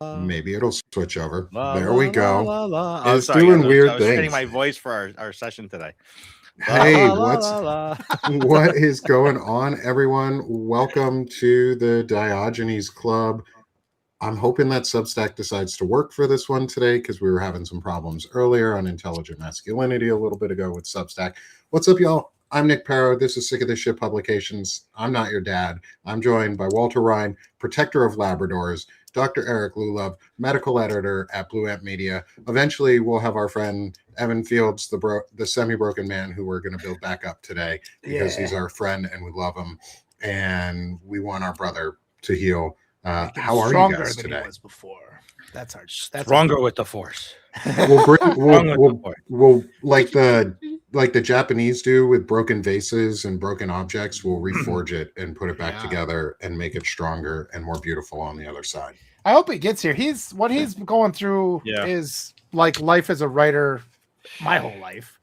Maybe it'll switch over. La, There la, we la, go. la, la. It's doing I weird was training things. my voice for our session today. Hey, La, la, la. what is going on, everyone? Welcome to the Diogenes Club. I'm hoping that Substack decides to work for this one today because we were having some problems earlier on intelligent masculinity a little bit ago with Substack. What's up, y'all? I'm Nick Parrow. This is Sick of This Shit Publications. I'm not your dad. I'm joined by Walter Ryan, protector of Labradors, Dr. Eric Lullove, medical editor at Blue Ant Media. Eventually, we'll have our friend Evan Fields, the semi-broken man who we're going to build back up today because he's our friend and we love him. And we want our brother to heal. How are you guys today? He was before. That's Stronger with the force. We'll like the Japanese do with broken vases and broken objects. We'll reforge it and put it back together and make it stronger and more beautiful on the other side. I hope he gets here. He's going through is like life as a writer, my whole life.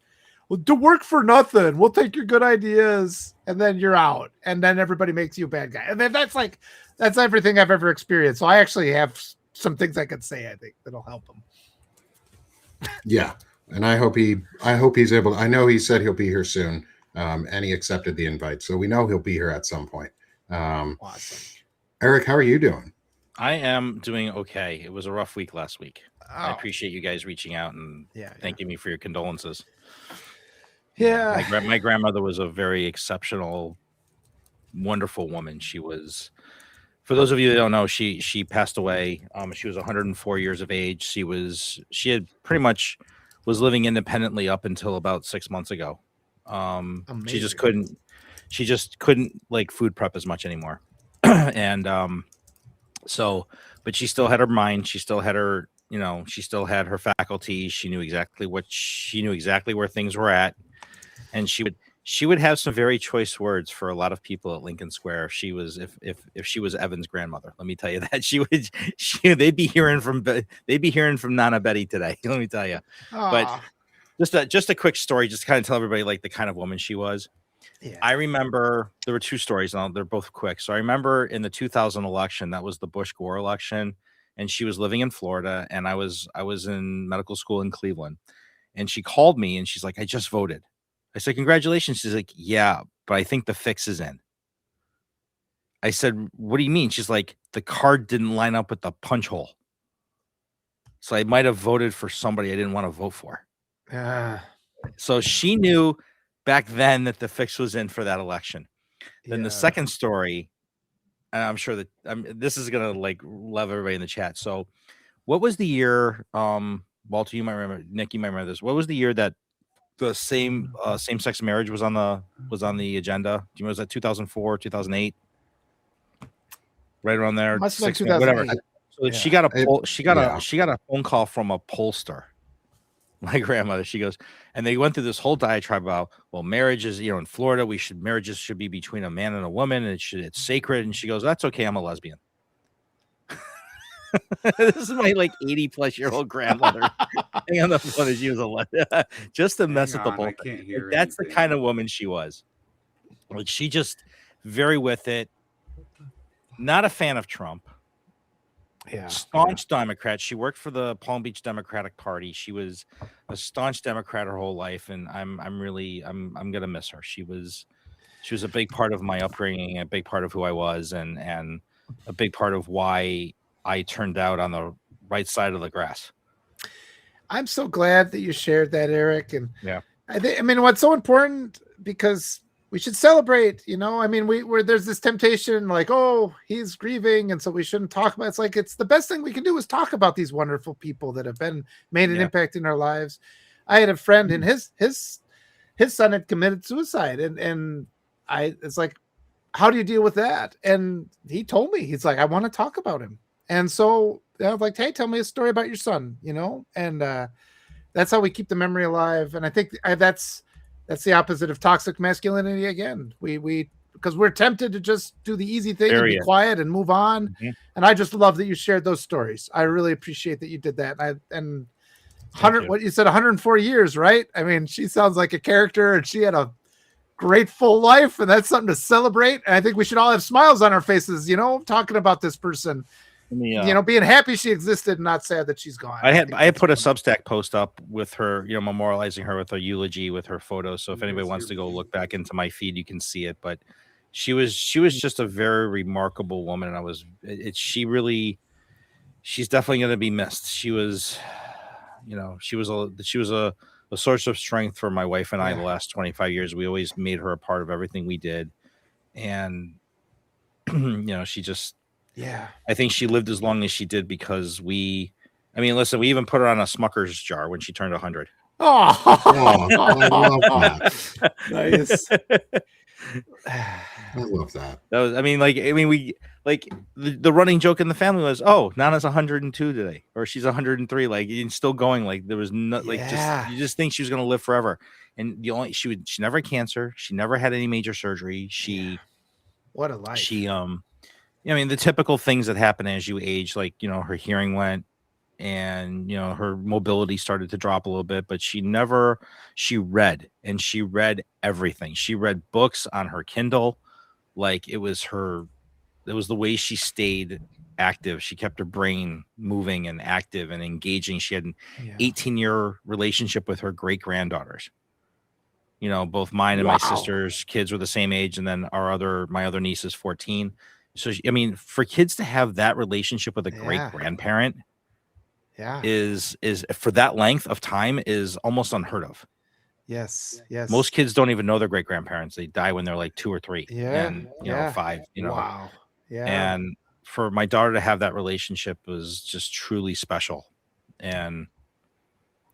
Well, to work for nothing. We'll take your good ideas and then you're out. And then everybody makes you a bad guy. And then that's everything I've ever experienced. So I actually have some things I could say, I think, that'll help him. Yeah. And I hope he's able to, I know he said he'll be here soon. And he accepted the invite. So we know he'll be here at some point. Awesome. Eric, how are you doing? I am doing okay. It was a rough week last week. I appreciate you guys reaching out and thanking me for your condolences. Yeah. My grandmother was a very exceptional, wonderful woman. She was, for those of you that don't know, she passed away. She was 104 years of age. She had pretty much was living independently up until about 6 months ago. She just couldn't like food prep as much anymore. And but she still had her mind. She still had her, she still had her faculties. She knew exactly where things were at. And she would have some very choice words for a lot of people at Lincoln Square. If she was Evan's grandmother, let me tell you that they'd be hearing from Nana Betty today. Let me tell you. But just a quick story, just to kind of tell everybody like the kind of woman she was. Yeah. I remember there were two stories, and they're both quick. So I remember in the 2000 election, that was the Bush-Gore election, and she was living in Florida, and I was in medical school in Cleveland, and she called me, and she's like, "I just voted." I said, "Congratulations." She's like, "Yeah, but I think the fix is in." I said, "What do you mean?" She's like, "The card didn't line up with the punch hole. So I might have voted for somebody I didn't want to vote for." So she knew back then that the fix was in for that election. Then the second story, and I'm sure that this is going to like love everybody in the chat. So what was the year, Walter, you might remember, Nick, you might remember this. What was the year that the same-sex marriage was on the agenda? Do you remember, was that 2004, 2008? Right around there. Must have been 2008. Whatever. So she got a phone call from a pollster. My grandmother, she goes, and they went through this whole diatribe about, well, marriage is, in Florida, marriages should be between a man and a woman, and it's sacred. And she goes, "That's okay, I'm a lesbian." This is my like 80-plus-year-old grandmother. Hang on the phone as she was a lesbian, just to mess with the whole thing. Like, that's the kind of woman she was. Like, she just very with it. Not a fan of Trump. Staunch Democrat. She worked for the Palm Beach Democratic Party. She was a staunch Democrat her whole life, and I'm gonna miss her. She was a big part of my upbringing, a big part of who I was, and a big part of why I turned out on the right side of the grass. I'm so glad that you shared that, Eric. And I mean, what's so important, because we should celebrate, I mean, there's this temptation like, oh, he's grieving, and so we shouldn't talk about it. It's like, it's the best thing we can do is talk about these wonderful people that have made an impact in our lives. I had a friend, and his son had committed suicide, and it's like, how do you deal with that? And he told me, he's like, I want to talk about him. And so I was like, hey, tell me a story about your son, and that's how we keep the memory alive. And I think that's the opposite of toxic masculinity again. Because we're tempted to just do the easy thing and be quiet and move on. Mm-hmm. And I just love that you shared those stories. I really appreciate that you did that. What you said, 104 years, right? I mean, she sounds like a character, and she had a great full life, and that's something to celebrate. And I think we should all have smiles on our faces, talking about this person. being happy she existed and not sad that she's gone. I had put a Substack post up with her, memorializing her with her eulogy with her photos. So if anybody wants to go look back into my feed, you can see it. But she was just a very remarkable woman, and she's definitely going to be missed. She was, she was a source of strength for my wife and I the last 25 years. We always made her a part of everything we did, and she just. Yeah, I think she lived as long as she did because we even put her on a Smucker's jar when she turned 100. Oh, I love that. Nice. I love that. The running joke in the family was, oh, Nana's 102 today, or she's 103, like, and still going. Like, there was no, you just think she was going to live forever. And she never had cancer. She never had any major surgery. What a life. The typical things that happen as you age, like, her hearing went and, her mobility started to drop a little bit, but she read everything. She read books on her Kindle. Like, it was the way she stayed active. She kept her brain moving and active and engaging. She had an 18-year relationship with her great granddaughters. Both mine and my sister's kids were the same age. And then my other niece is 14. So, for kids to have that relationship with a great grandparent is for that length of time is almost unheard of. Yes. Most kids don't even know their great grandparents. They die when they're like 2 or 3 and 5, Wow. Yeah. And for my daughter to have that relationship was just truly special. And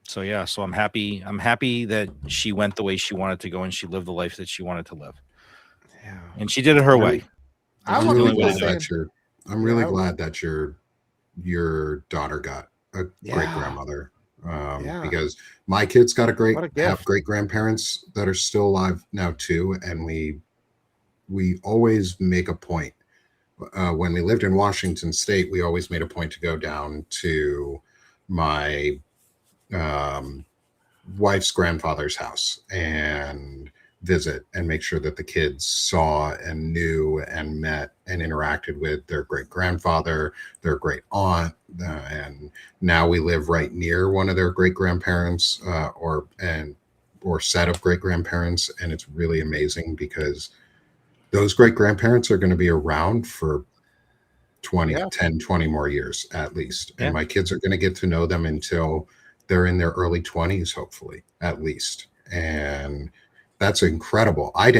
so, I'm happy that she went the way she wanted to go and she lived the life that she wanted to live. Yeah. And she did it her way. I'm really glad that your daughter got a great grandmother. Because my kids got have great grandparents that are still alive now too, and we always make a point. When we lived in Washington State, we always made a point to go down to my wife's grandfather's house and visit and make sure that the kids saw and knew and met and interacted with their great grandfather, their great aunt, and now we live right near one of their great grandparents or set of great grandparents, and it's really amazing because those great grandparents are going to be around for 10 20 more years at least, and my kids are going to get to know them until they're in their early 20s, hopefully, at least. And that's incredible. I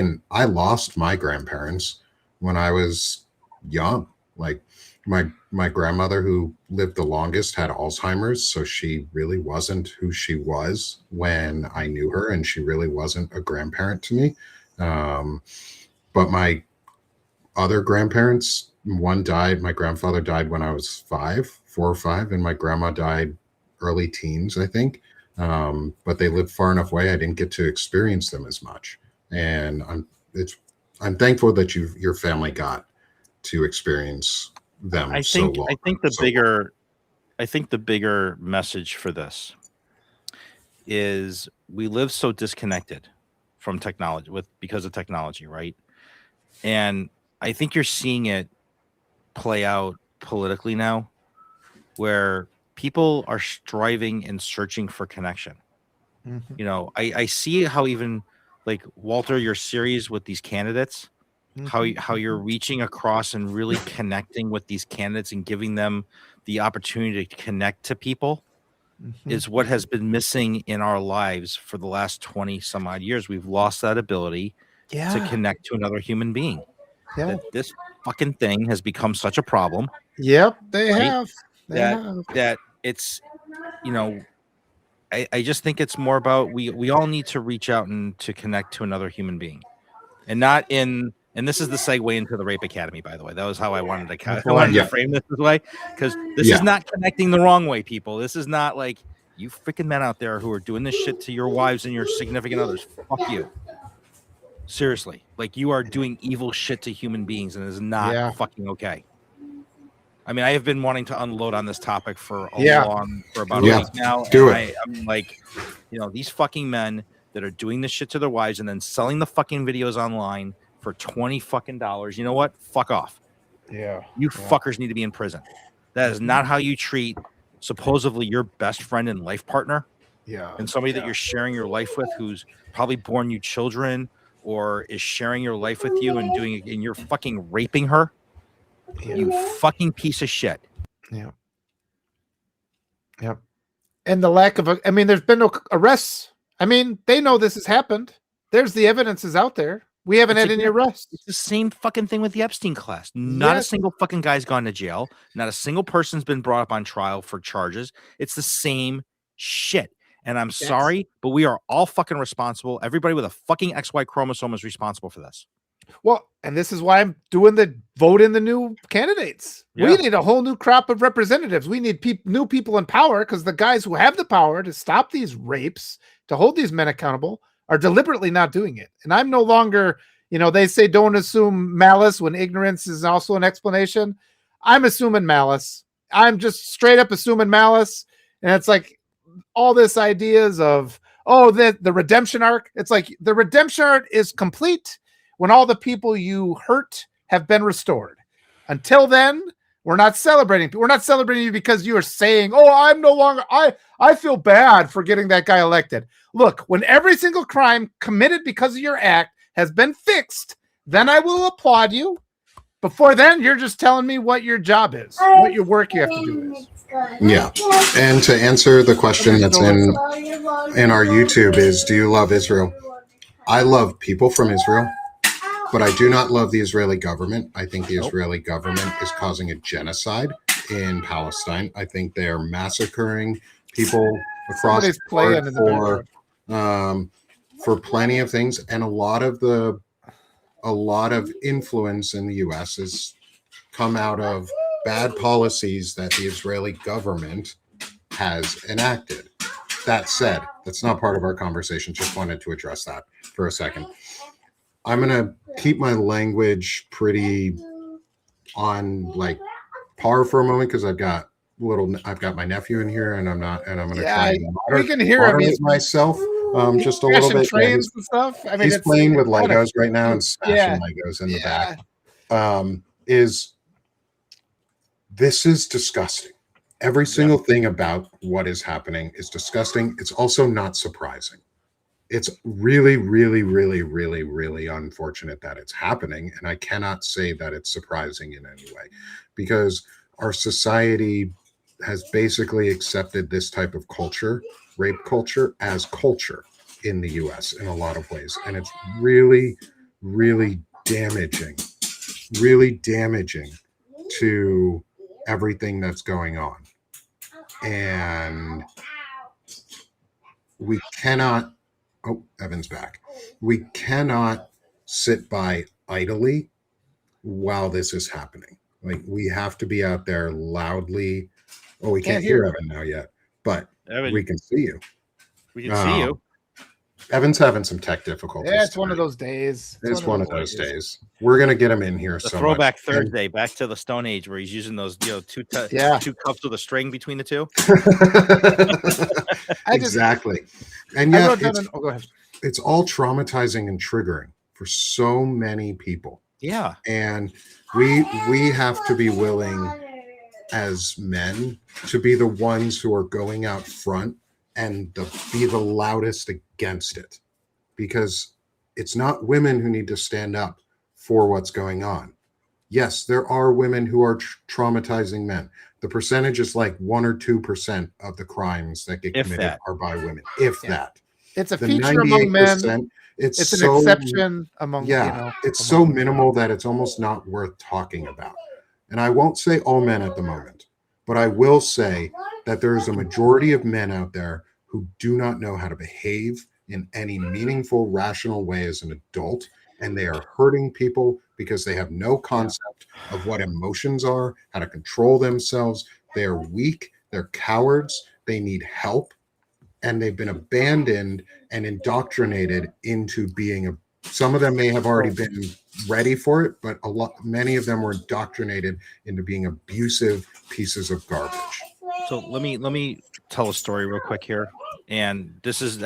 lost my grandparents when I was young. Like my grandmother, who lived the longest, had Alzheimer's. So she really wasn't who she was when I knew her. And she really wasn't a grandparent to me. But my other grandparents, one died. My grandfather died when I was 4 or 5. And my grandma died early teens, I think. But they lived far enough away. I didn't get to experience them as much, and I'm thankful that your family got to experience them. I think the bigger message for this is we live so disconnected from technology because of technology, right? And I think you're seeing it play out politically now, where people are striving and searching for connection. Mm-hmm. I see how even like Walter, your series with these candidates, mm-hmm. how you're reaching across and really connecting with these candidates and giving them the opportunity to connect to people mm-hmm. is what has been missing in our lives for the last 20 some odd years. We've lost that ability to connect to another human being. That this fucking thing has become such a problem. Yep, they have. That it's, I just think it's more about we all need to reach out and to connect to another human being, and not in. And this is the segue into the Rape Academy, by the way. That was how I wanted to frame this way, because this is not connecting the wrong way, people. This is not like you freaking men out there who are doing this shit to your wives and your significant others. Fuck you. Seriously, like you are doing evil shit to human beings, and it is not fucking okay. I mean, I have been wanting to unload on this topic for about a week now. I'm like, these fucking men that are doing this shit to their wives and then selling the fucking videos online for $20 fucking. You know what? Fuck off. Yeah. You fuckers need to be in prison. That is not how you treat supposedly your best friend and life partner. Yeah. And somebody that you're sharing your life with, who's probably born you children or is sharing your life with you and doing, and you're fucking raping her. Yeah. You fucking piece of shit. Yeah. Yep. And the lack of, I mean, there's been no arrests. I mean, they know this has happened. There's the evidence is out there. We haven't had any arrests. It's the same fucking thing with the Epstein class. Not a single fucking guy's gone to jail. Not a single person's been brought up on trial for charges. It's the same shit. And I'm sorry, but we are all fucking responsible. Everybody with a fucking XY chromosome is responsible for this. Well, and this is why I'm doing the vote in the new candidates. Yeah. We need a whole new crop of representatives. We need new people in power, because the guys who have the power to stop these rapes, to hold these men accountable, are deliberately not doing it. And I'm no longer, you know, they say don't assume malice when ignorance is also an explanation. I'm assuming malice. I'm just straight up assuming malice. And it's like all this ideas of, oh, the redemption arc. It's like the redemption arc is complete when all the people you hurt have been restored. Until then, we're not celebrating. We're not celebrating you because you are saying, oh, I'm no longer, I feel bad for getting that guy elected. Look, when every single crime committed because of your act has been fixed, then I will applaud you. Before then, you're just telling me what your job is, what your work you have to do is. Yeah. And to answer the question that's in our YouTube is, do you love Israel? I love people from Israel, but I do not love the Israeli government. I think the Israeli government is causing a genocide in Palestine. I think they're massacring people across the board for plenty of things. And a lot of influence in the U.S. has come out of bad policies that the Israeli government has enacted. That said, that's not part of our conversation. Just wanted to address that for a second. I'm going to keep my language pretty on like par for a moment, because I've got my nephew in here, and I'm going to try and moderate myself just a little bit. Trains and stuff. I mean, he's playing with Legos right now and smashing Legos in the back. This is disgusting. Every single thing about what is happening is disgusting. It's also not surprising. It's really, really, really, really, really unfortunate that it's happening. And I cannot say that it's surprising in any way, because our society has basically accepted this type of culture, rape culture, as culture in the US in a lot of ways. And it's really, really damaging to everything that's going on. And we cannot, oh, Evan's back. We cannot sit by idly while this is happening. Like, we have to be out there loudly. Oh, we can't hear Evan now yet, but Evan, we can see you. We can see you. Evan's having some tech difficulties. Yeah, it's one of those days. It's one of those days. We're gonna get him in here. The throwback Thursday, back to the Stone Age, where he's using those, two cups with a string between the two. Exactly. And yeah, it's all traumatizing and triggering for so many people. Yeah. And we have to be willing as men to be the ones who are going out front and be the loudest against it, because it's not women who need to stand up for what's going on. Yes, there are women who are traumatizing men. The percentage is like 1 or 2% of the crimes that get committed are by women. That. It's a feature among men. It's an exception among, it's so minimal that it's almost not worth talking about. And I won't say all men at the moment, but I will say that there is a majority of men out there who do not know how to behave in any meaningful, rational way as an adult, and they are hurting people because they have no concept of what emotions are, how to control themselves. They are weak, they're cowards, they need help, and they've been abandoned and indoctrinated into being some of them may have already been ready for it, but many of them were indoctrinated into being abusive pieces of garbage. So let me tell a story real quick here. And this is,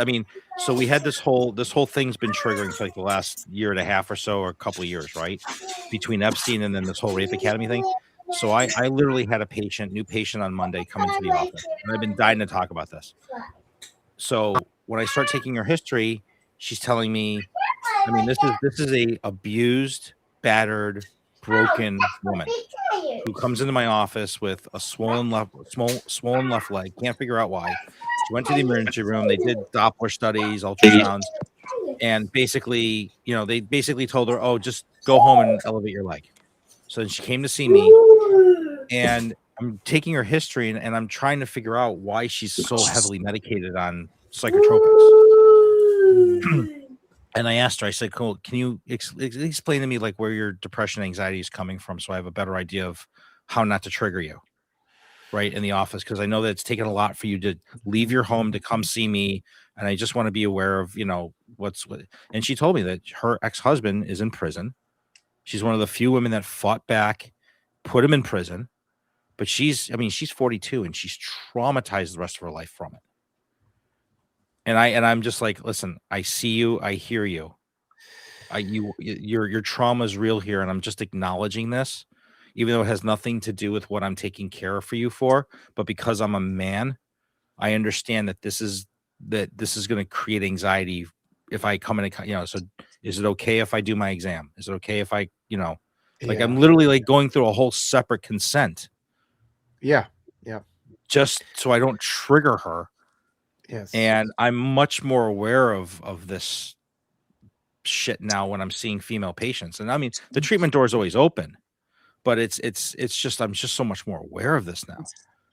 so we had this whole thing's been triggering for like the last year and a half or so, or a couple of years, right? Between Epstein and then this whole Rape Academy thing. So I literally had a new patient on Monday come into the office, and I've been dying to talk about this. So when I start taking her history, she's telling me, I mean, this is a abused, battered, broken woman who comes into my office with a swollen left leg. Can't figure out why. She went to the emergency room. They did Doppler studies, ultrasounds, and basically, they basically told her, "Oh, just go home and elevate your leg." So then she came to see me, and I'm taking her history, and I'm trying to figure out why she's so heavily medicated on psychotropics. And I asked her, I said, "Cool, can you explain to me like where your depression, anxiety is coming from, so I have a better idea of how not to trigger you, right, in the office? Because I know that it's taken a lot for you to leave your home to come see me, and I just want to be aware of, what's." And she told me that her ex-husband is in prison. She's one of the few women that fought back, put him in prison, but she's 42 and she's traumatized the rest of her life from it. And I'm just like, listen, I see you, I hear you. Your trauma is real here, and I'm just acknowledging this, even though it has nothing to do with what I'm taking care of for you for. But because I'm a man, I understand that this is going to create anxiety if I come in. So is it okay if I do my exam? Is it okay if I, I'm literally like going through a whole separate consent. Yeah. Just so I don't trigger her. Yes. And I'm much more aware of this shit now when I'm seeing female patients. And I mean, the treatment door is always open, but it's just, I'm just so much more aware of this now.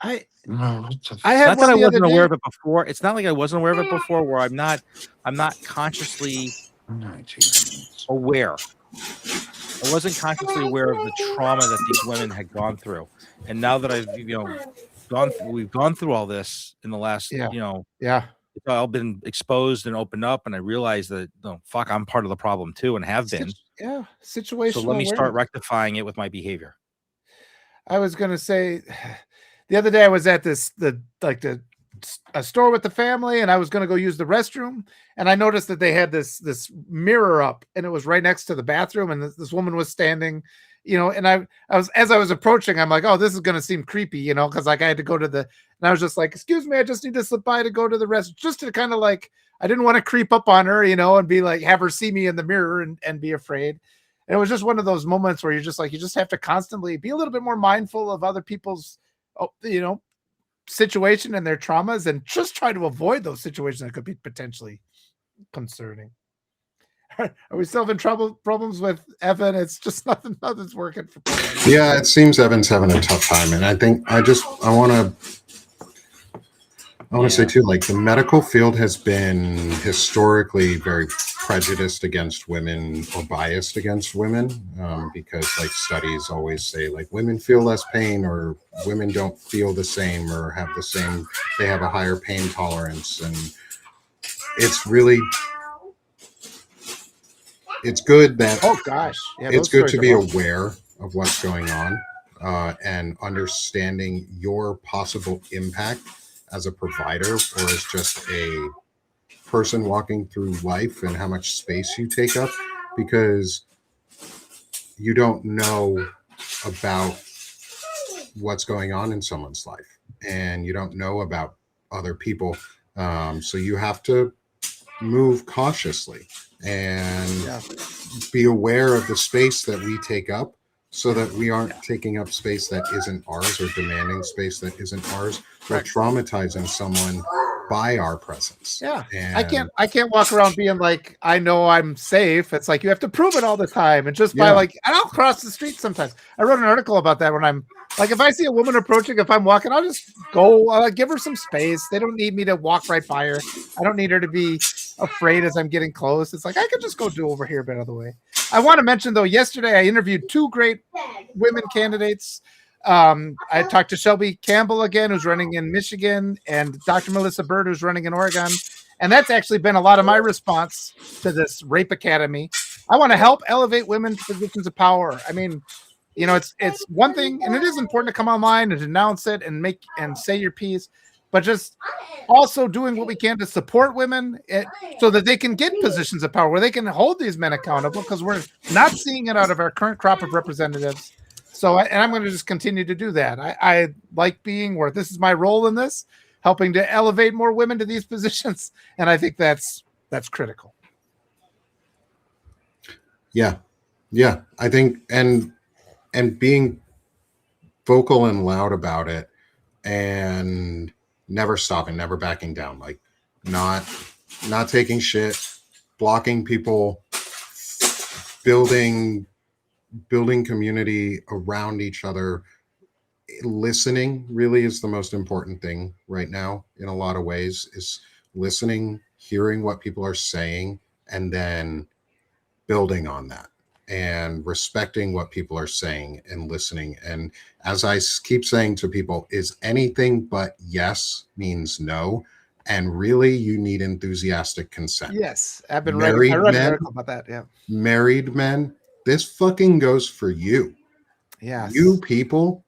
I had not that I wasn't aware of it before. It's not like I wasn't aware of it before, where I'm not consciously aware. I wasn't consciously aware of the trauma that these women had gone through. And now that I've, we've gone through all this in the last, it's all been exposed and opened up, and I realized that, I'm part of the problem too, and have been. Situational. So let me start rectifying it with my behavior. I was going to say, the other day I was at a store with the family, and I was going to go use the restroom, and I noticed that they had this mirror up, and it was right next to the bathroom, and this woman was standing, and I was, as I was approaching, I'm like, oh, this is going to seem creepy, because like I had to go to and I was just like, excuse me, I just need to slip by to go to the restroom, just to kind of like, I didn't want to creep up on her, and be like, have her see me in the mirror and be afraid. And it was just one of those moments where you're just like, you just have to constantly be a little bit more mindful of other people's, situation and their traumas, and just try to avoid those situations that could be potentially concerning. Are we still having problems with Evan? It's just nothing's working for people. Yeah, it seems Evan's having a tough time, and I think I want to say too, like, the medical field has been historically very prejudiced against women or biased against women, because like studies always say like women feel less pain, or women don't feel the same, or they have a higher pain tolerance. And it's good that, it's good to be aware of what's going on, and understanding your possible impact as a provider, or as just a person walking through life, and how much space you take up, because you don't know about what's going on in someone's life, and you don't know about other people. So you have to move cautiously and be aware of the space that we take up, so that we aren't taking up space that isn't ours, or demanding space that isn't ours, or traumatizing someone by our presence. And I can't walk around being like, I know I'm safe. It's like, you have to prove it all the time. And just by and I'll cross the street sometimes. I wrote an article about that, when I'm like, if I see a woman approaching, if I'm walking, I'll just go, I'll give her some space. They don't need me to walk right by her. I don't need her to be afraid as I'm getting close. It's like, I could just go do over here a bit of the way. I want to mention though, yesterday I interviewed 2 great women candidates. I talked to Shelby Campbell again, who's running in Michigan, and Dr. Melissa Bird, who's running in Oregon. And that's actually been a lot of my response to this Rape Academy. I want to help elevate women to positions of power. I mean, it's one thing, and it is important to come online and denounce it and say your piece, but just also doing what we can to support women so that they can get positions of power where they can hold these men accountable, because we're not seeing it out of our current crop of representatives. So I'm going to just continue to do that. I like being where this is my role in this, helping to elevate more women to these positions. And I think that's critical. Yeah. Yeah. I think, and being vocal and loud about it and never stopping, never backing down, like not taking shit, blocking people, building community around each other. Listening really is the most important thing right now in a lot of ways, is listening, hearing what people are saying, and then building on that and respecting what people are saying and listening. And as I keep saying to people, is anything but yes means no. And really, you need enthusiastic consent. Yes. I've been married I read an men, article about that. Yeah. married men, this fucking goes for you. Yes. You people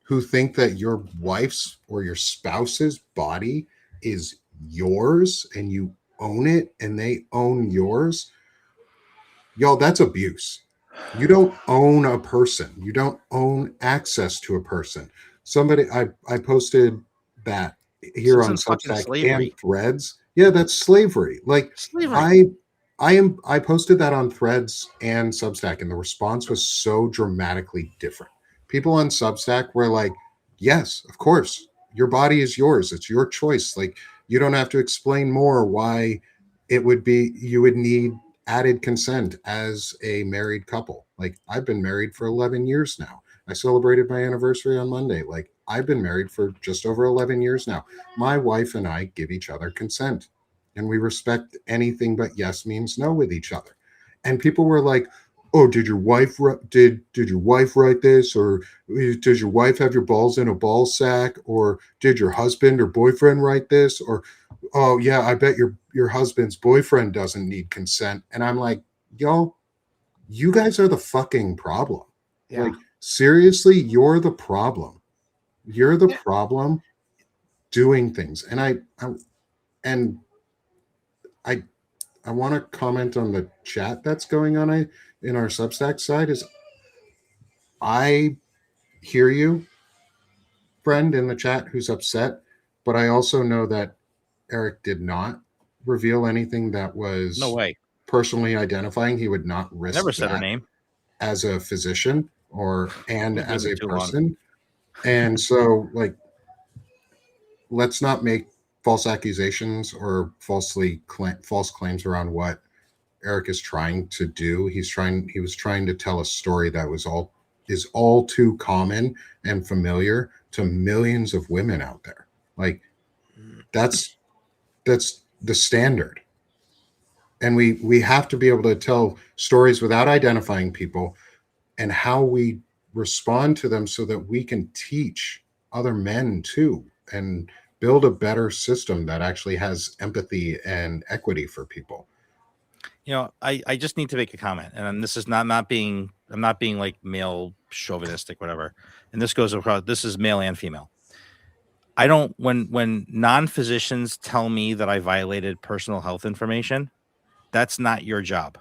who think that your wife's or your spouse's body is yours and you own it and they own yours, y'all, that's abuse. You don't own a person. You don't own access to a person. I posted that here on fucking Substack slavery. and Threads. Yeah, that's slavery. Like Slavery. I posted that on Threads and Substack, and the response was so dramatically different. People on Substack were like, yes, of course, your body is yours. It's your choice. Like, you don't have to explain more why you would need added consent as a married couple. Like, I've been married for 11 years now. I celebrated my anniversary on Monday. Like, I've been married for just over 11 years now. My wife and I give each other consent, and we respect anything but yes means no with each other. And people were like, oh, did your wife did your wife write this, or does your wife have your balls in a ball sack, or did your husband or boyfriend write this, or oh yeah, I bet your husband's boyfriend doesn't need consent. And I'm like, y'all, you guys are the fucking problem. Yeah. Like, seriously, you're the problem. You're the problem doing things. And I want to comment on the chat that's going on in our Substack side. Is I hear you, friend in the chat, who's upset, but I also know that Eric did not reveal anything that was No way. personally identifying. He would not risk Never said her that name. as a physician and as a too person. And so, like, let's not make false accusations or false claims around what Eric is trying to do. He was trying to tell a story that is all too common and familiar to millions of women out there. Like, that's the standard. And we have to be able to tell stories without identifying people and how we respond to them, so that we can teach other men too and build a better system that actually has empathy and equity for people. You know, I just need to make a comment, and this is I'm not being like male chauvinistic, whatever. And this goes across. This is male and female. I don't when non-physicians tell me that I violated personal health information, that's not your job.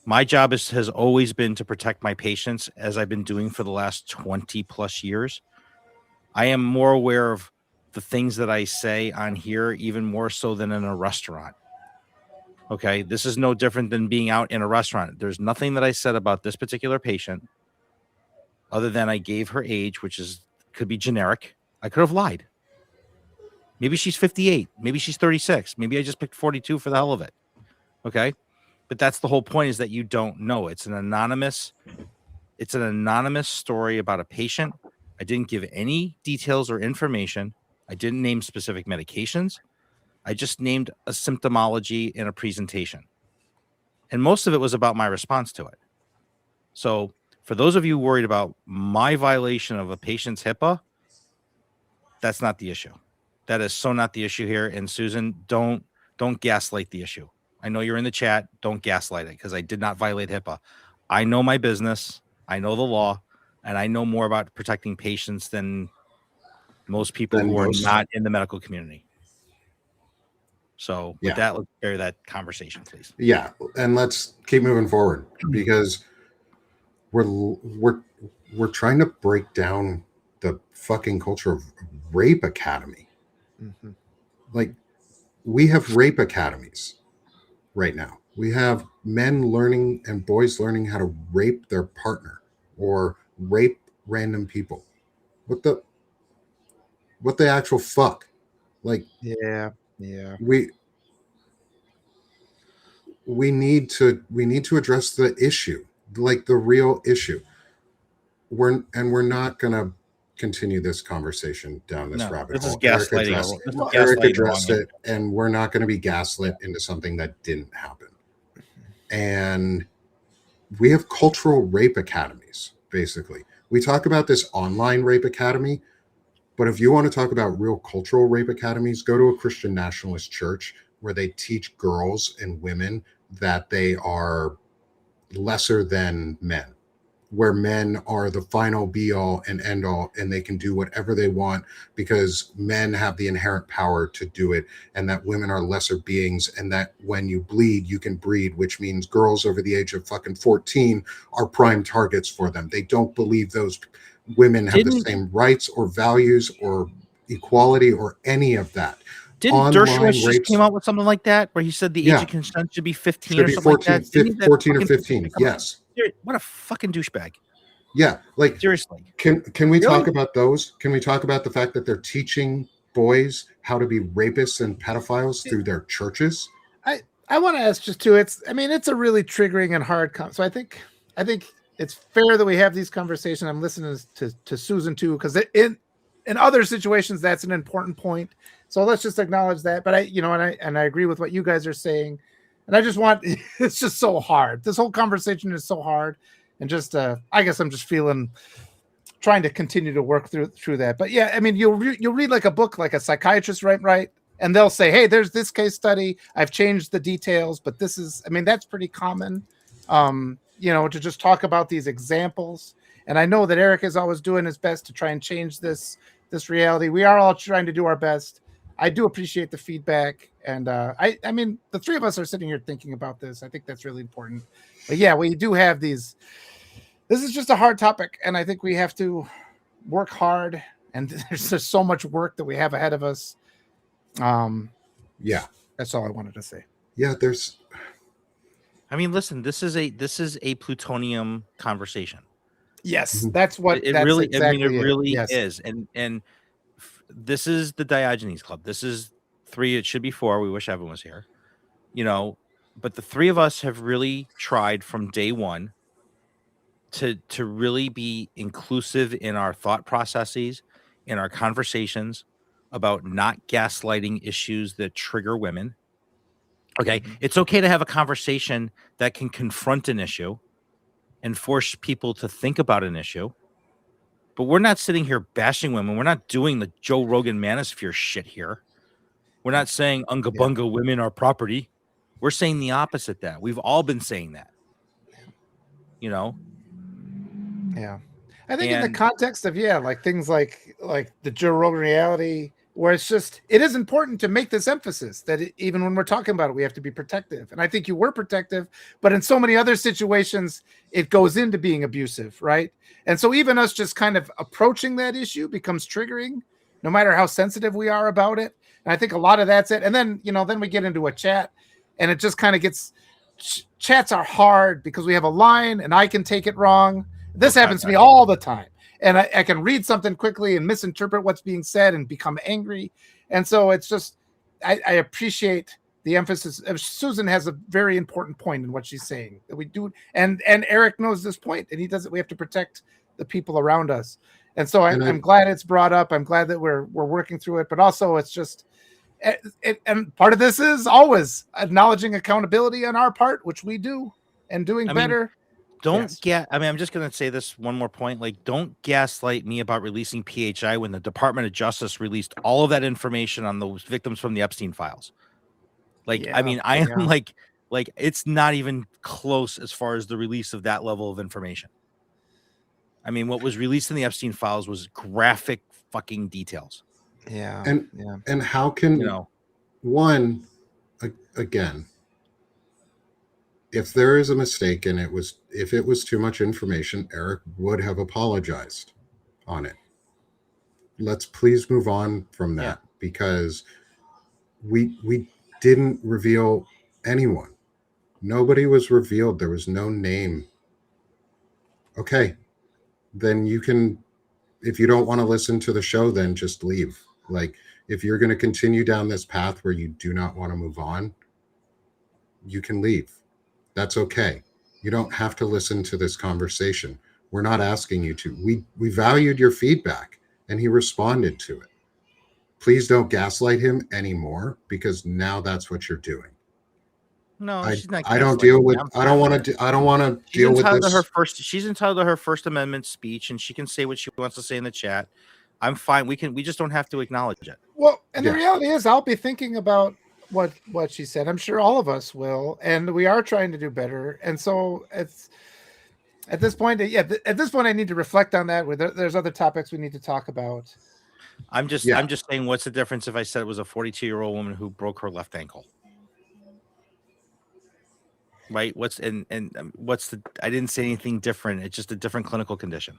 My job has always been to protect my patients, as I've been doing for the last 20 plus years. I am more aware of the things that I say on here, even more so than in a restaurant. Okay, this is no different than being out in a restaurant. There's nothing that I said about this particular patient other than I gave her age, which could be generic. I could have lied. Maybe she's 58. Maybe she's 36. Maybe I just picked 42 for the hell of it. Okay, but that's the whole point, is that you don't know. It's an anonymous story about a patient. I didn't give any details or information. I didn't name specific medications. I just named a symptomology and a presentation. And most of it was about my response to it. So for those of you worried about my violation of a patient's HIPAA, that's not the issue. That is so not the issue here. And Susan, don't gaslight the issue. I know you're in the chat. Don't gaslight it, because I did not violate HIPAA. I know my business. I know the law, and I know more about protecting patients than most people who are not in the medical community. So with that, let's carry that conversation, please. Yeah. And let's keep moving forward, because we're trying to break down the fucking culture of rape academy. Mm-hmm. Like, we have rape academies right now. We have men learning and boys learning how to rape their partner or rape random people. What the actual fuck? Like, Yeah. we need to address the issue, like the real issue. We're not gonna continue this conversation down this No, rabbit this is hole. Eric gaslighting. Eric Gaslighting the wrong addressed it, and we're not going to be gaslit into something that didn't happen. And we have cultural rape academies, basically. We talk about this online rape academy, but if you want to talk about real cultural rape academies, go to a Christian nationalist church where they teach girls and women that they are lesser than men, where men are the final be all and end all, and they can do whatever they want because men have the inherent power to do it, and that women are lesser beings, and that when you bleed, you can breed, which means girls over the age of fucking 14 are prime targets for them. They don't believe those women have the same rights or values or equality or any of that. Didn't Dershowitz just came out with something like that where he said the age of consent should be 15 should or be something 14, like that? 14 or 15. Yes. What a fucking douchebag. Yeah, like, seriously. Can we talk about those? Can we talk about the fact that they're teaching boys how to be rapists and pedophiles through their churches? I want to ask just too. It's a really triggering and hard. So I think it's fair that we have these conversations. I'm listening to Susan too, because in other situations that's an important point. So let's just acknowledge that. But I agree with what you guys are saying, and I just want it's just so hard. This whole conversation is so hard, and just I guess I'm just trying to continue to work through that. But yeah, I mean, you'll read like a book, like a psychiatrist, right? And they'll say, hey, there's this case study. I've changed the details, but this is, that's pretty common, to just talk about these examples. And I know that Eric is always doing his best to try and change this reality. We are all trying to do our best. I do appreciate the feedback. And I mean, the three of us are sitting here thinking about this. I think that's really important. But yeah, we do have these. This is just a hard topic. And I think we have to work hard. And there's just so much work that we have ahead of us. Yeah, that's all I wanted to say. Yeah, I mean, listen, this is a plutonium conversation. Yes, that's what it that's really exactly I mean, it really yes. is. And this is the Diogenes Club. This is 3. It should be 4. We wish Evan was here, but the 3 of us have really tried from day one to really be inclusive in our thought processes, in our conversations about not gaslighting issues that trigger women. Okay. Mm-hmm. It's okay to have a conversation that can confront an issue and force people to think about an issue. But we're not sitting here bashing women. We're not doing the Joe Rogan manosphere shit here. We're not saying unga bunga women are property. We're saying the opposite that. We've all been saying that. Yeah. I think in the context of, like things like the Joe Rogan reality, where it is important to make this emphasis that even when we're talking about it, we have to be protective. And I think you were protective, but in so many other situations, it goes into being abusive, right? And so even us just kind of approaching that issue becomes triggering, no matter how sensitive we are about it. And I think a lot of that's it. And then, then we get into a chat and it just kind of gets, chats are hard because we have a line and I can take it wrong. This happens to me all the time. And I can read something quickly and misinterpret what's being said and become angry. And so it's just, I appreciate the emphasis. Susan has a very important point in what she's saying that we do. And Eric knows this point and he does it. We have to protect the people around us. And so I'm glad it's brought up. I'm glad that we're working through it, but also it's just, and part of this is always acknowledging accountability on our part, which we do, and doing better. I'm just going to say this one more point. Like, don't gaslight me about releasing PHI when the Department of Justice released all of that information on those victims from the Epstein files. Like, I am like, it's not even close as far as the release of that level of information. I mean, what was released in the Epstein files was graphic fucking details. Yeah. And how can, one, again, if there is a mistake and if it was too much information, Eric would have apologized on it. Let's please move on from that because we didn't reveal anyone. Nobody was revealed. There was no name. Okay, then you can, if you don't want to listen to the show, then just leave. Like, if you're going to continue down this path where you do not want to move on, you can leave. That's okay. You don't have to listen to this conversation. We're not asking you to. We valued your feedback and he responded to it. Please don't gaslight him anymore because now that's what you're doing. No, she's not. I don't deal with. I don't want to. I don't want to deal with this. She's entitled to her First Amendment speech, and she can say what she wants to say in the chat. I'm fine. We just don't have to acknowledge it. Well, and the reality is, I'll be thinking about what she said. I'm sure all of us will, and we are trying to do better. And so it's at this point, at this point, I need to reflect on that. There's other topics we need to talk about. I'm just saying, what's the difference if I said it was a 42-year-old woman who broke her left ankle? Right? What's the? I didn't say anything different. It's just a different clinical condition.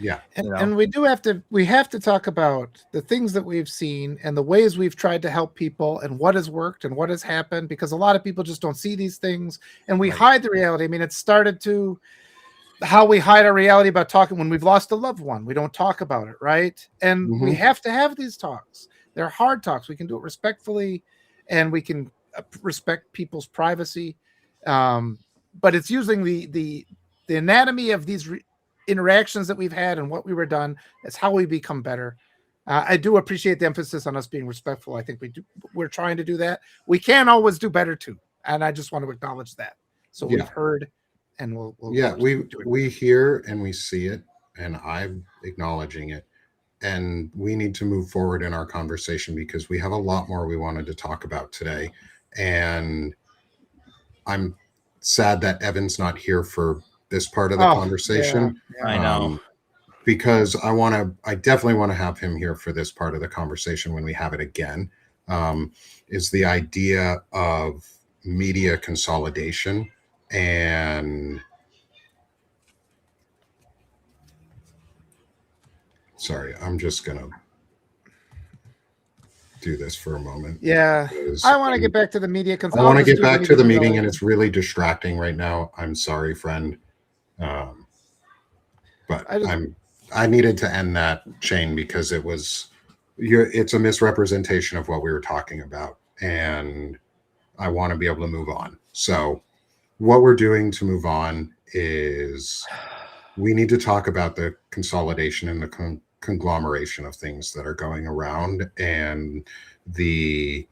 Yeah, and we have to talk about the things that we've seen and the ways we've tried to help people and what has worked and what has happened, because a lot of people just don't see these things and we hide the reality. I mean, it started to how we hide our reality about talking when we've lost a loved one. We don't talk about it, right? And we have to have these talks. They're hard talks. We can do it respectfully and we can respect people's privacy. But it's using the anatomy of these interactions that we've had and what we were done. That's how we become better. I do appreciate the emphasis on us being respectful. I think we're trying to do that. We can always do better too, and I just want to acknowledge that. So we've heard, and we'll we hear and we see it, and I'm acknowledging it, and we need to move forward in our conversation because we have a lot more we wanted to talk about today, and I'm sad that Evan's not here for this part of the conversation. I know. Because I definitely want to have him here for this part of the conversation when we have it again, is the idea of media consolidation. And sorry, I'm just going to do this for a moment. Yeah, I want to get back to the media consolidation. I want to get back to the meeting, and it's really distracting right now. I'm sorry, friend. But I needed to end that chain because it's a misrepresentation of what we were talking about, and I want to be able to move on. So what we're doing to move on is we need to talk about the consolidation and the conglomeration of things that are going around and the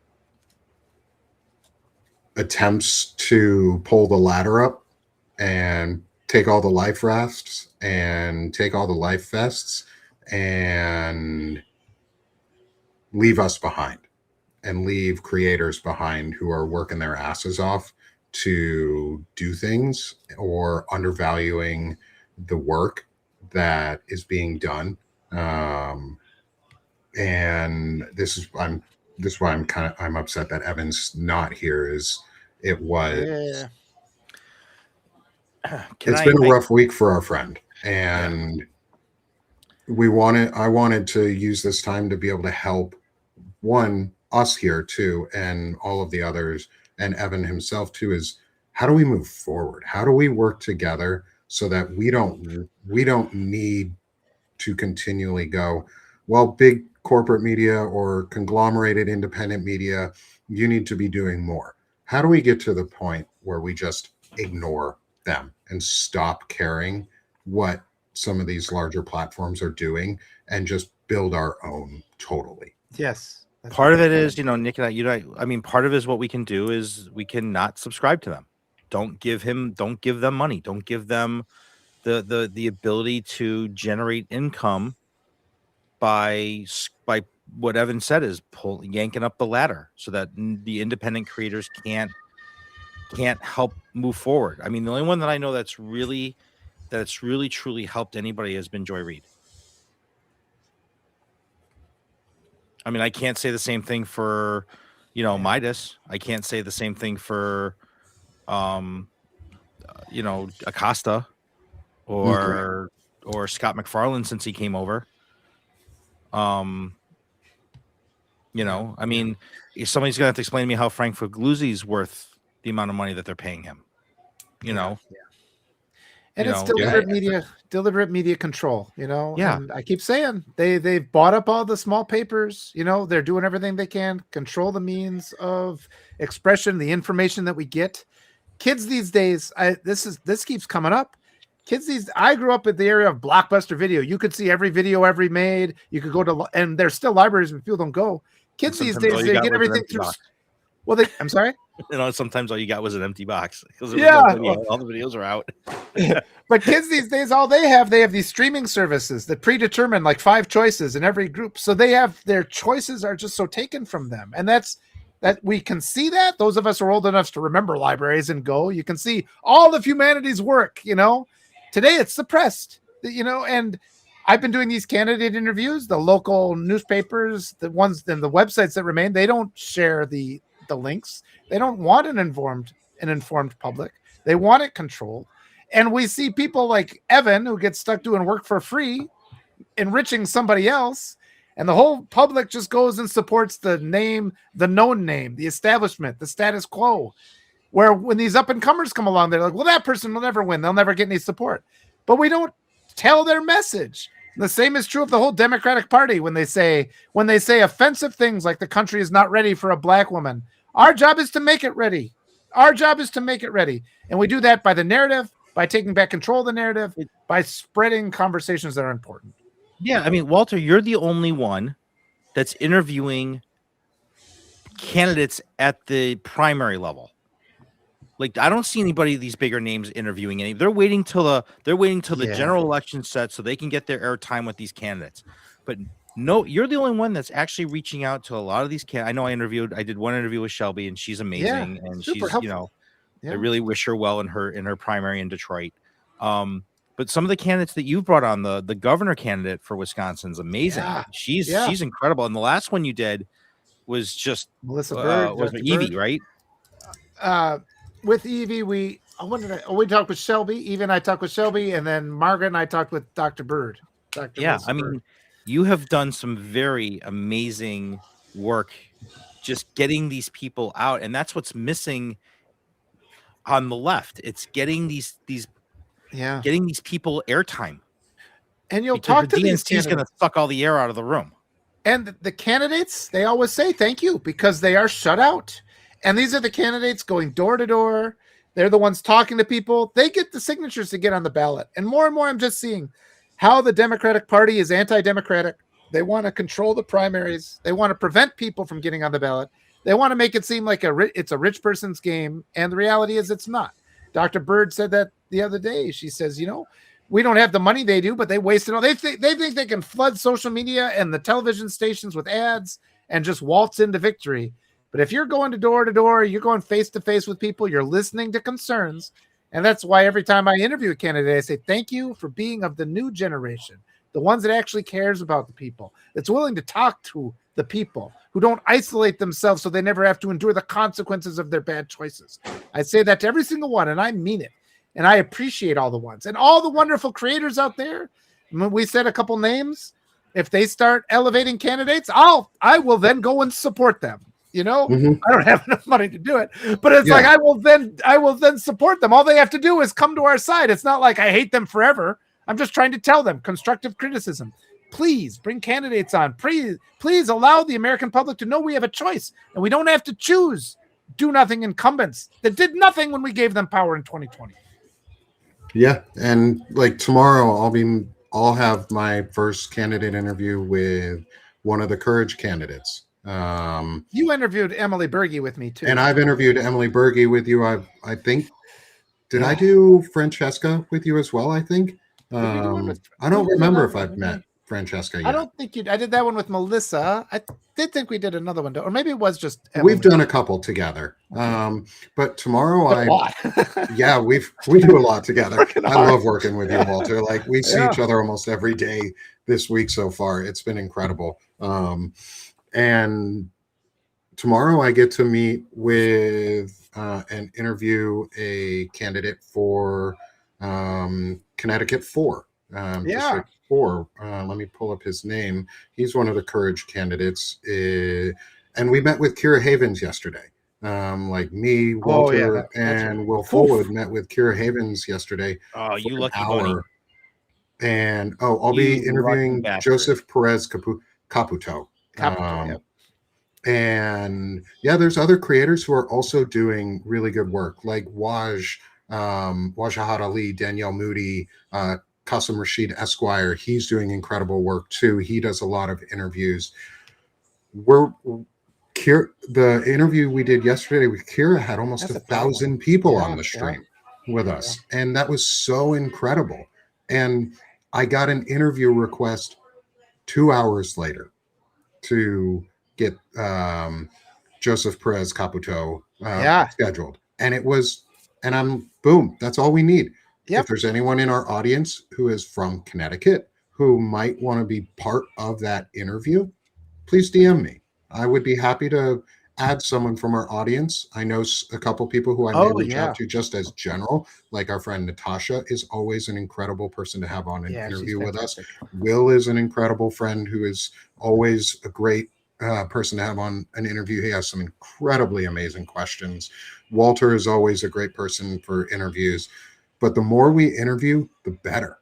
attempts to pull the ladder up and take all the life rafts and take all the life vests and leave us behind and leave creators behind who are working their asses off to do things or undervaluing the work that is being done. And this is why I'm upset that Evan's not here. It's been a rough week for our friend, and I wanted to use this time to be able to help us here too, and all of the others, and Evan himself too, is how do we move forward? How do we work together so that we don't need to continually go, well, big corporate media or conglomerated independent media, you need to be doing more. How do we get to the point where we just ignore them and stop caring what some of these larger platforms are doing and just build our own totally? Yes. Part of it is, Nick and I mean, part of it is what we can do is we can not subscribe to them. Don't give them money. Don't give them the ability to generate income by what Evan said is yanking up the ladder so that the independent creators can't help move forward. I mean, the only one that I know that's really truly helped anybody has been Joy Reid. I mean, I can't say the same thing for, Midas. I can't say the same thing for Acosta or Scott McFarlane since he came over. I mean, if somebody's gonna have to explain to me how Frank Figluzzi's worth the amount of money that they're paying him. And it's deliberate media control, Yeah. And I keep saying they've bought up all the small papers, they're doing everything they can, control the means of expression, the information that we get. Kids these days, this keeps coming up. I grew up in the area of Blockbuster Video. You could see every video ever made. You could go to, and there's still libraries, but people don't go. Kids these days, they get everything through. Well, I'm sorry. Sometimes all you got was an empty box because all the videos are out. But kids these days, all they have these streaming services that predetermine like 5 choices in every group. So their choices are just so taken from them. And that we can see that. Those of us are old enough to remember libraries and go. You can see all of humanity's work, Today it's suppressed, and I've been doing these candidate interviews, the local newspapers, the ones and the websites that remain, they don't share the links. They don't want an informed public. They want it controlled. And we see people like Evan who gets stuck doing work for free, enriching somebody else. And the whole public just goes and supports the known name, the establishment, the status quo. Where when these up and comers come along, they're like, well, that person will never win. They'll never get any support. But we don't tell their message. The same is true of the whole Democratic Party when they say offensive things like the country is not ready for a black woman. Our job is to make it ready. And we do that by the narrative, by taking back control of the narrative, by spreading conversations that are important. Yeah, I mean, Walter, you're the only one that's interviewing candidates at the primary level. Like, I don't see anybody of these bigger names interviewing any. They're waiting till the general election set so they can get their airtime with these candidates. But no, you're the only one that's actually reaching out to a lot of these candidates. I know I did one interview with Shelby, and she's amazing, and she's helpful. I really wish her well in her primary in Detroit. But some of the candidates that you've brought on, the governor candidate for Wisconsin's amazing. Yeah. She's incredible. And the last one you did was just Melissa Bird, was Evie, right? With Evie, we talked with Shelby. Evie and I talked with Shelby, and then Margaret and I talked with Dr. Bird. I mean, you have done some very amazing work just getting these people out, and that's what's missing on the left. It's getting these people airtime. And you'll talk to these DNC is going to suck all the air out of the room. And the candidates, they always say thank you because they are shut out. And these are the candidates going door to door. They're the ones talking to people. They get the signatures to get on the ballot. And more, I'm just seeing how the Democratic Party is anti-democratic. They want to control the primaries. They want to prevent people from getting on the ballot. They want to make it seem like it's a rich person's game. And the reality is it's not. Dr. Bird said that the other day. She says, we don't have the money they do, but they waste it all. They think they can flood social media and the television stations with ads and just waltz into victory. But if you're going to door, you're going face to face with people, you're listening to concerns. And that's why every time I interview a candidate, I say, thank you for being of the new generation, the ones that actually cares about the people, that's willing to talk to the people, who don't isolate themselves so they never have to endure the consequences of their bad choices. I say that to every single one, and I mean it. And I appreciate all the ones and all the wonderful creators out there. We said a couple names. If they start elevating candidates, I will then go and support them. I don't have enough money to do it, but it's like, I will then support them. All they have to do is come to our side. It's not like I hate them forever. I'm just trying to tell them constructive criticism. Please bring candidates on. Please allow the American public to know we have a choice and we don't have to choose do nothing incumbents that did nothing when we gave them power in 2020. Yeah. And like tomorrow I'll have my first candidate interview with one of the Courage candidates. You interviewed Emily Berge with me too. And I've interviewed Emily Berge with you. I think, did I do Francesca with you as well? I think, I don't remember if I've met Francesca yet. I don't think I did that one with Melissa. I did think we did another one, or maybe it was just Emily. We've done a couple together. But tomorrow we do a lot together. I love working with you, Walter. Like we see each other almost every day this week so far. It's been incredible. And tomorrow I get to meet with and interview a candidate for Connecticut 4, District 4. Let me pull up his name. He's one of the Courage candidates. And we met with Kira Havens yesterday. Like me, Walter, and Will Fullwood met with Kira Havens yesterday. Oh, you lucky bunny. And I'll be interviewing Joseph Perez Caputo. Yep. And there's other creators who are also doing really good work, like Wajahad Ali, Danielle Moody, Qasim Rashid Esquire. He's doing incredible work too. He does a lot of interviews. The interview we did yesterday with Kira had almost 1,000 people on the stream with us. And that was so incredible. And I got an interview request 2 hours later to get Joseph Perez Caputo scheduled. And boom, that's all we need. Yep. If there's anyone in our audience who is from Connecticut who might want to be part of that interview, please DM me. I would be happy to add someone from our audience. I know a couple people who I may reach out to just as general, like our friend Natasha is always an incredible person to have on an interview with us. Will is an incredible friend who is always a great person to have on an interview. He has some incredibly amazing questions. Walter is always a great person for interviews, but the more we interview, the better.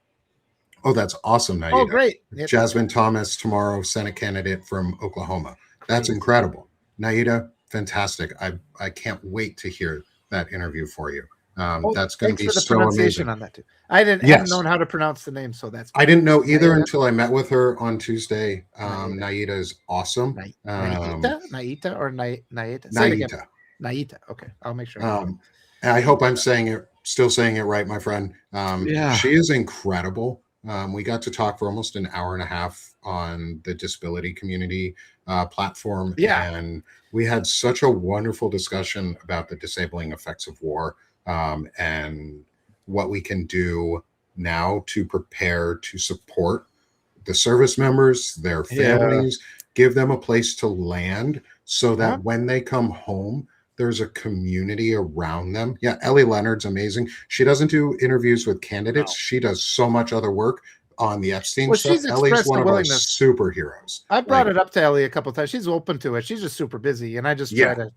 Oh, that's awesome, Naida. Oh, great. Jasmine Thomas tomorrow, Senate candidate from Oklahoma. That's incredible. Naida, fantastic. I can't wait to hear that interview for you. That's going to be so amazing. On that too. I hadn't known how to pronounce the name, so that's. I didn't know either until I met with her on Tuesday. Naida is awesome. Naita or Naita? Naita. Okay, I'll make sure. And I hope I'm still saying it right, my friend. She is incredible. We got to talk for almost an hour and a half on the disability community platform. And we had such a wonderful discussion about the disabling effects of war and what we can do now to prepare to support the service members, their families, give them a place to land so that when they come home, there's a community around them. Yeah, Ellie Leonard's amazing. She doesn't do interviews with candidates. No. She does so much other work on the Epstein stuff. Ellie's one of our superheroes. I brought it up to Ellie a couple of times. She's open to it. She's just super busy, and I try to.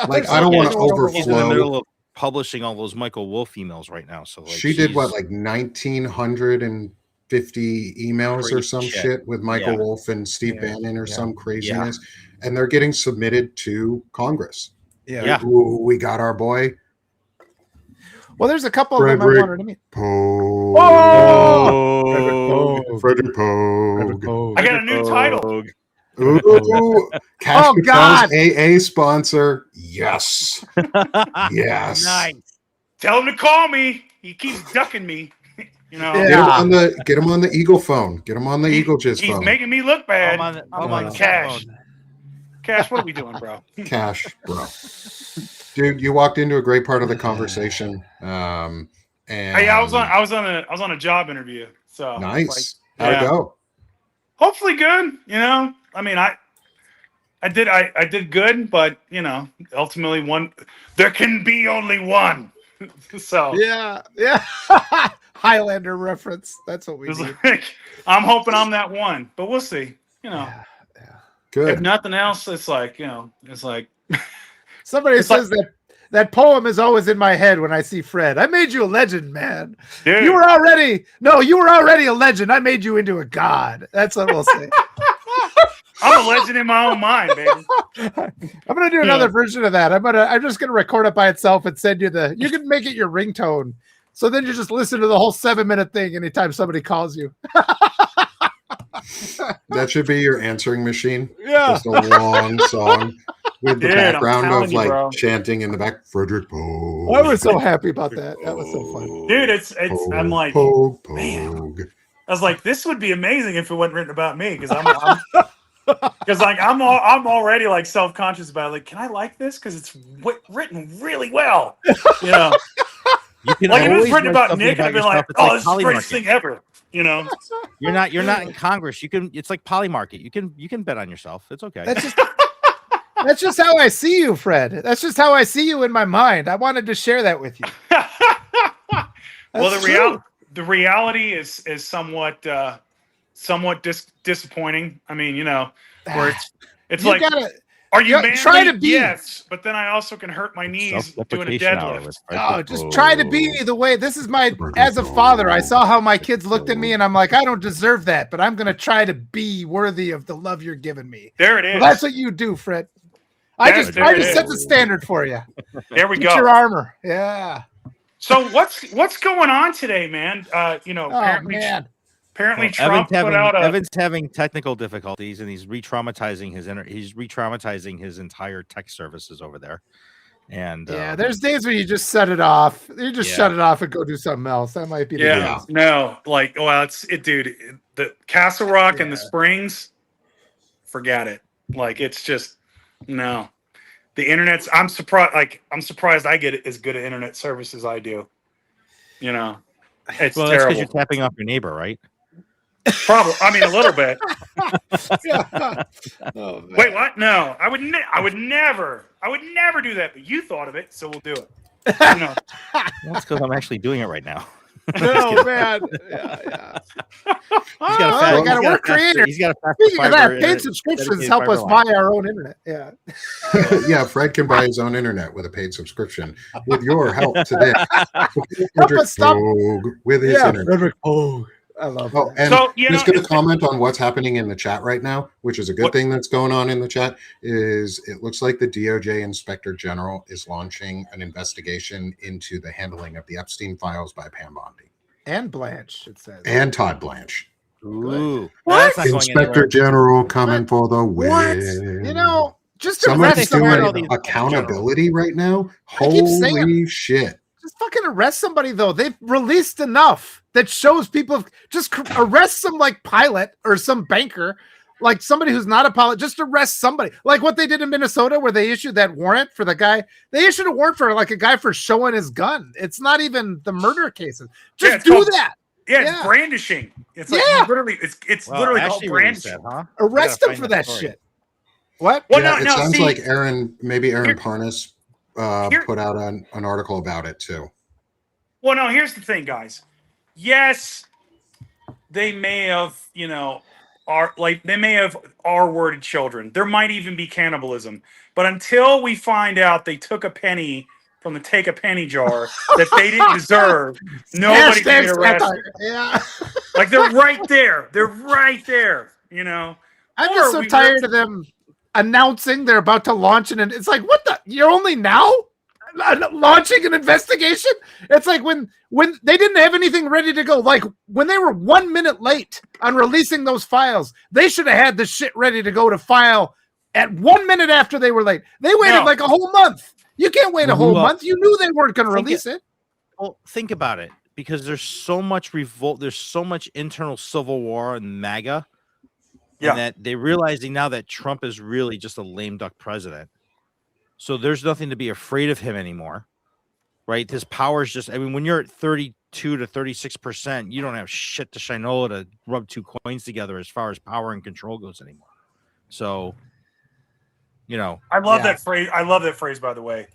Like I don't want to overflow. She's in the middle of publishing all those Michael Wolff emails right now. So she did what, like 1,950 emails or some shit with Michael Wolff and Steve Bannon or some craziness. And they're getting submitted to Congress. We got our boy. Well, there's a couple of them I wanted to meet. Frederick Pogue. I got a new title. Ooh, Cash Patrol's AA sponsor. Yes. Yes. Nice. Tell him to call me. He keeps ducking me. You know, get him on the Eagle phone. Get him on the Eagle Jizz phone. He's making me look bad. I'm on Cash. Cash, what are we doing, bro? Cash, bro. Dude, you walked into a great part of the conversation. And I was on a job interview. So nice. How'd it go? Hopefully good. You know, I mean, I did good, but you know, ultimately there can be only one. So yeah. Highlander reference. That's what we need. Like, I'm hoping I'm that one, but we'll see. You know. Yeah. Good. If nothing else, it's like, you know, it's like somebody says that poem is always in my head when I see Fred. I made you a legend, man. Dude. You were already a legend. I made you into a god. That's what we'll say. I'm a legend in my own mind, baby. I'm gonna do another version of that. I'm just gonna record it by itself and send you you can make it your ringtone. So then you just listen to the whole 7-minute thing anytime somebody calls you. That should be your answering machine. Yeah. Just a long song with the background of chanting in the back. Frederick Pogue. I was so happy about that. That was so fun. Dude, it's Pogue, I'm like, Pogue. Man. I was like, this would be amazing if it wasn't written about me, because I'm already like self-conscious about it. Like, can I like this? Because it's written really well. You know, like if it was written about Nick, I'd be like, oh, this is the greatest thing ever. You know, you're not in Congress. It's like Polymarket. You can bet on yourself. It's okay. That's just That's just how I see you, Fred. That's just how I see you in my mind. I wanted to share that with you. Well, the reality is somewhat disappointing. I mean, you know, where it's like, are you manly? Try to be. Yes, but then I also can hurt my knees doing a deadlift. Oh, just try to be the way. This is as a father, I saw how my kids looked at me, and I'm like, I don't deserve that, but I'm gonna try to be worthy of the love you're giving me. There it is. Well, that's what you do, Fred. I just set the standard for you. There we go. Your armor, yeah. So what's going on today, man? Apparently Trump put out Evan's having technical difficulties, and he's re-traumatizing his entire tech services over there. And there's days where you just set it off. You just shut it off and go do something else. That might be the case. No, like, well, dude. The Castle Rock and the Springs, forget it. Like, it's just no. The internet's. I'm surprised I get as good at internet service as I do. You know, it's terrible. That's because you're tapping off your neighbor, right? Probably. I mean, a little bit. Oh, wait, what? No, I would never do that. But you thought of it, so we'll do it. You know. That's because I'm actually doing it right now. No, man. Yeah. He's got a work creator. He's got a Speaking of that, paid subscriptions help us buy our own internet. Yeah. Yeah, Fred can buy his own internet with a paid subscription. With your help today. Frederick Pogue with his internet. Frederick Pogue. I love it. And just going to comment on what's happening in the chat right now, which is a good thing that's going on in the chat, is it looks like the DOJ Inspector General is launching an investigation into the handling of the Epstein files by Pam Bondi. And Blanche, it says. And Todd Blanche. Ooh. What? Inspector General coming for the win. What? You know, just to someone's doing accountability right now. Holy shit. Just fucking arrest somebody, though. They've released enough that shows people. Just arrest some like pilot or some banker, like somebody who's not a pilot. Just arrest somebody, like what they did in Minnesota, where they issued that warrant for the guy. They issued a warrant for like a guy for showing his gun. It's not even the murder cases. Just do that. Yeah, it's brandishing. It's like literally, it's literally called brandishing. Arrest him for that shit. What? Well, it sounds like Aaron Parnas put out an article about it too. Well, no, here's the thing, guys. Yes, they may have, they may have R-worded children. There might even be cannibalism. But until we find out they took a penny from the take a penny jar that they didn't deserve, nobody can get arrested. Yeah. Like, they're right there. They're right there, I'm just so tired of them announcing they're about to launch it's like, what the? You're only now launching an investigation? It's like when they didn't have anything ready to go. Like when they were 1 minute late on releasing those files, they should have had the shit ready to go to file at 1 minute after they were late. They waited like a whole month. You can't wait a whole month. You knew they weren't going to release it. Well, think about it, because there's so much revolt. There's so much internal civil war in MAGA. And that they're realizing now that Trump is really just a lame duck president. So there's nothing to be afraid of him anymore, right? His power is just, when you're at 32 to 36%, you don't have shit to Shinola to rub two coins together as far as power and control goes anymore. So, I love that phrase. I love that phrase, by the way.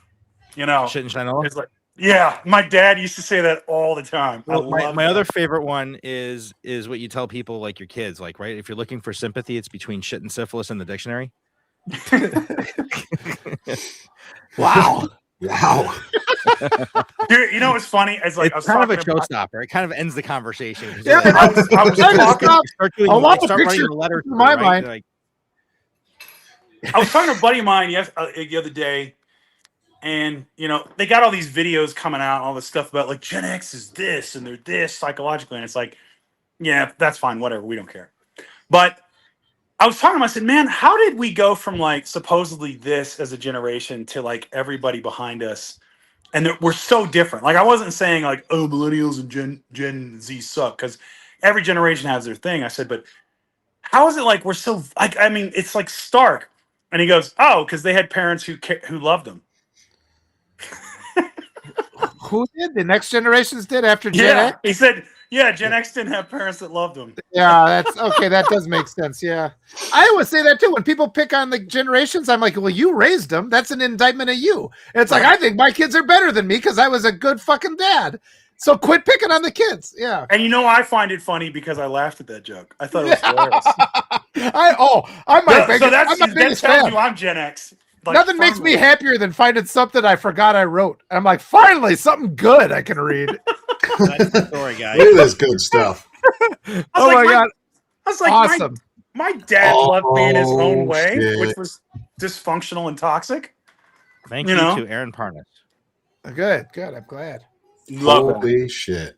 Shit and Shinola? It's like, yeah, my dad used to say that all the time. Well, my other favorite one is what you tell people, like your kids, like, right? If you're looking for sympathy, it's between shit and syphilis in the dictionary. Wow. Dude, what's funny? It's like, it's kind of a showstopper. It kind of ends the conversation. Yeah, I was talking. Start writing a letter to my mind. Like, I was talking to a buddy of mine the other day. And, they got all these videos coming out, all this stuff about like Gen X is this and they're this psychologically. And it's like, yeah, that's fine. Whatever. We don't care. But I was talking to him. I said, man, how did we go from like supposedly this as a generation to like everybody behind us? And we're so different. Like, I wasn't saying like, oh, millennials and Gen Z suck, because every generation has their thing. I said, but how is it like we're so like, it's like stark. And he goes, oh, because they had parents who loved them. Who did? The next generations did after Gen X? He said, Yeah, Gen X didn't have parents that loved them. Yeah, that's okay. That does make sense. Yeah. I always say that too. When people pick on the generations, I'm like, well, you raised them. That's an indictment of you. And it's like, I think my kids are better than me because I was a good fucking dad. So quit picking on the kids. Yeah. And I find it funny because I laughed at that joke. I thought it was hilarious. I'm my So that biggest tells fan. you I'm Gen X. Like, Nothing makes me happier than finding something I forgot I wrote. I'm like, finally, something good I can read. That's the story, guys. Look at this good stuff. Oh my God. I was like, Awesome. my dad loved me in his own way, shit. which was dysfunctional and toxic. Thank you to Aaron Parnas. Good. I'm glad. Love it. Holy shit.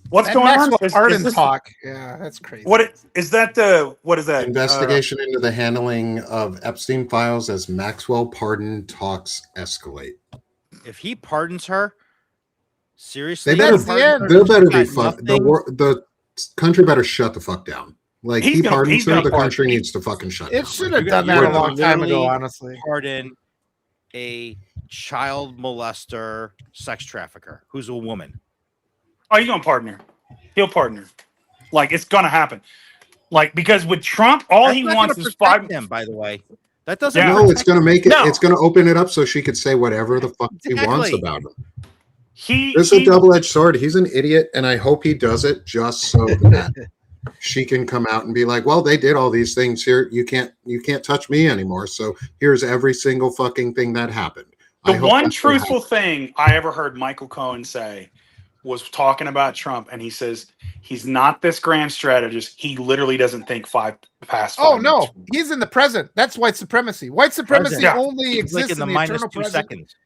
What's That going on? Maxwell Arden Is this- talk. Yeah, that's crazy. What is that? What is that? Investigation into the handling of Epstein files as Maxwell pardon talks escalate. If he pardons her, seriously, They better, That's the end. there better be She's got fun. nothing. The country better shut the fuck down. Like, He's he gonna- pardons he's her, gonna the pardon. country needs to fucking shut down. It should Like, have done that you're a long time ago, literally- honestly. pardon a child molester, sex trafficker who's a woman. Oh, he's gonna pardon her. He'll pardon her. Like, it's gonna happen. Like, because with Trump, all That's he not wants gonna is protect 5. him. By the way, that doesn't. Yeah. No, it's going to make it. No. It's going to open it up so she could say whatever the fuck she wants Exactly. about him. He It's a double-edged sword. He's an idiot, and I hope he does it just so that she can come out and be like, "Well, they did all these things here. You can't touch me anymore. So here's every single fucking thing that happened." The I hope one that's what truthful happens. thing I ever heard Michael Cohen say was talking about Trump, and he says he's not this grand strategist. He literally doesn't think past 5 Oh no, minutes. he's in the present. That's white supremacy. White supremacy Present. only It's like exists in the in the minus eternal 2 present. seconds.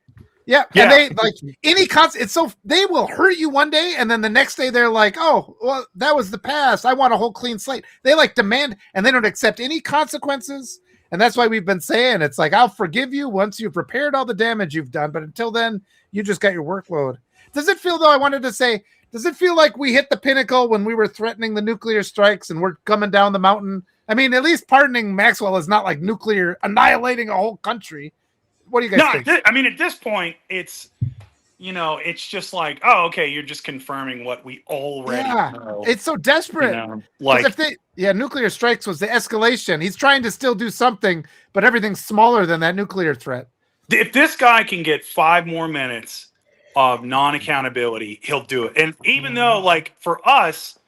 Yeah, Yeah. and they like any it's so they will hurt you one day, and then the next day they're like, "Oh, well, that was the past. I want a whole clean slate." They like demand, and they don't accept any consequences. And that's why we've been saying it's like, I'll forgive you once you've repaired all the damage you've done, but until then, you just got your workload. Does it feel, though, I wanted to say, does it feel like we hit the pinnacle when we were threatening the nuclear strikes and we're coming down the mountain? I mean, at least pardoning Maxwell is not like nuclear annihilating a whole country. What do you guys think? I mean, at this point, it's it's just like, oh, okay, you're just confirming what we already know. It's so desperate. Like, if nuclear strikes was the escalation. He's trying to still do something, but everything's smaller than that nuclear threat. if this guy can get 5 more minutes of non-accountability, he'll do it. And even though, like, for us,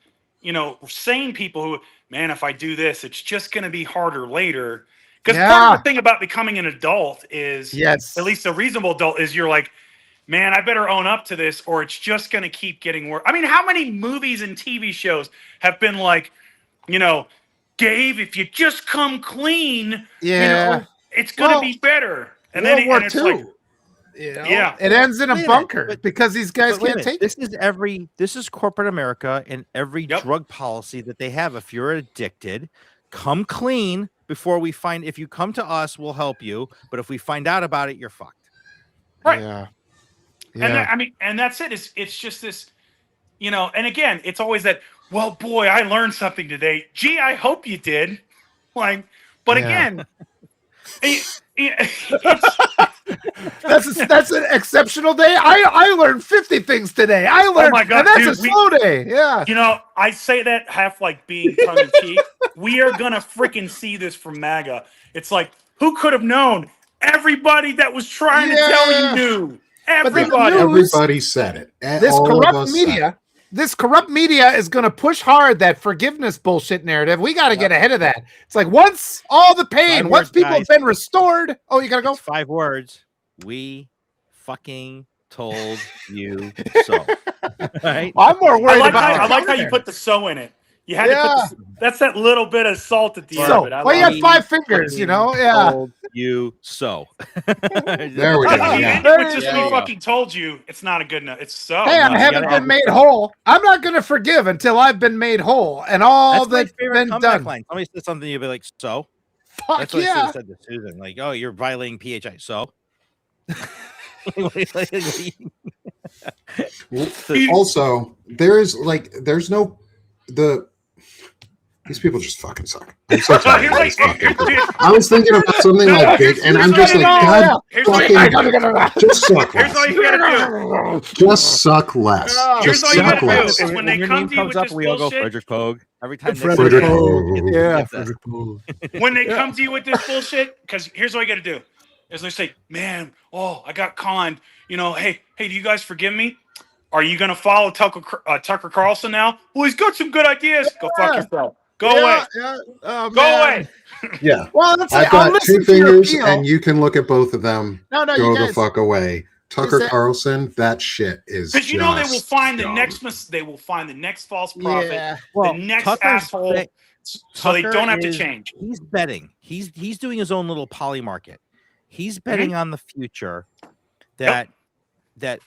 sane people who, man, if I do this, it's just going to be harder later. Because part of the thing about becoming an adult is, yes, at least a reasonable adult, is you're like, man, I better own up to this or it's just going to keep getting worse. I mean, how many movies and TV shows have been like, Dave, if you just come clean, it's going to be better. And World then War it's II. like, It ends in a bunker because these guys can't take it. This is corporate America and every drug policy that they have. If you're addicted, come clean before we find. If you come to us, we'll help you. But if we find out about it, you're fucked. Right. Yeah. And that's it. It's just this, and again, it's always that, well, boy, I learned something today. Gee, I hope you did. Like, but again, that's an exceptional day. I learned 50 things today. I learned, my God, and that's dude, a slow day. Yeah. I say that half like being tongue in cheek. We are gonna freaking see this from MAGA. It's like, who could have known? Everybody that was trying to tell you knew. Everybody. Everybody said it. This corrupt media is going to push hard that forgiveness bullshit narrative. We got to get ahead of that. It's like once all the pain, once people have been restored. Oh, you got to go? It's 5 words. We fucking told you so. Right? Well, I'm more worried about I like how you put the "so" in it. You had to put that's that little bit of salt at the end of it. Well, you have 5 fingers, Yeah. Told you so. There we go. Yeah. It just we fucking told you. It's not a good enough. It's so. Hey, I haven't been made whole. I'm not going to forgive until I've been made whole and all that's been done. Line. Somebody said something, you'll be like, so? Fuck that's what I said to Susan. Like, oh, you're violating PHI. So? Also, there's no These people just fucking suck. I'm so tired of Here's these like- fucking people. I was thinking about something like big, and I'm just like, God, Here's all fucking, just suck Here's all less. you gotta do. Just suck less. Here's Just all you suck gotta do less. is when they your come name to you comes with up, this we all go bullshit. Frederick Pogue. Every time Frederick Nick Pogue. says- Yeah, Get that. Frederick Pogue. When they come to you with this bullshit, because here's all you gotta do is they say, "Man, I got conned. Hey, do you guys forgive me? Are you gonna follow Tucker Carlson now? Well, he's got some good ideas. Go fuck yourself. Go away. Yeah. Oh, Go man. away." Yeah. Well, let's say I've I'll got listen two to your fingers, appeal. and you can look at both of them. No, Go you the guys. fuck away. Tucker that- Carlson, that shit is Because you know they will just find the dumb. next. They will find the next false prophet, Yeah. Well, the next Tucker's asshole, bet- so they Tucker don't have to is- change. He's betting. He's doing his own little poly market. He's betting on the future that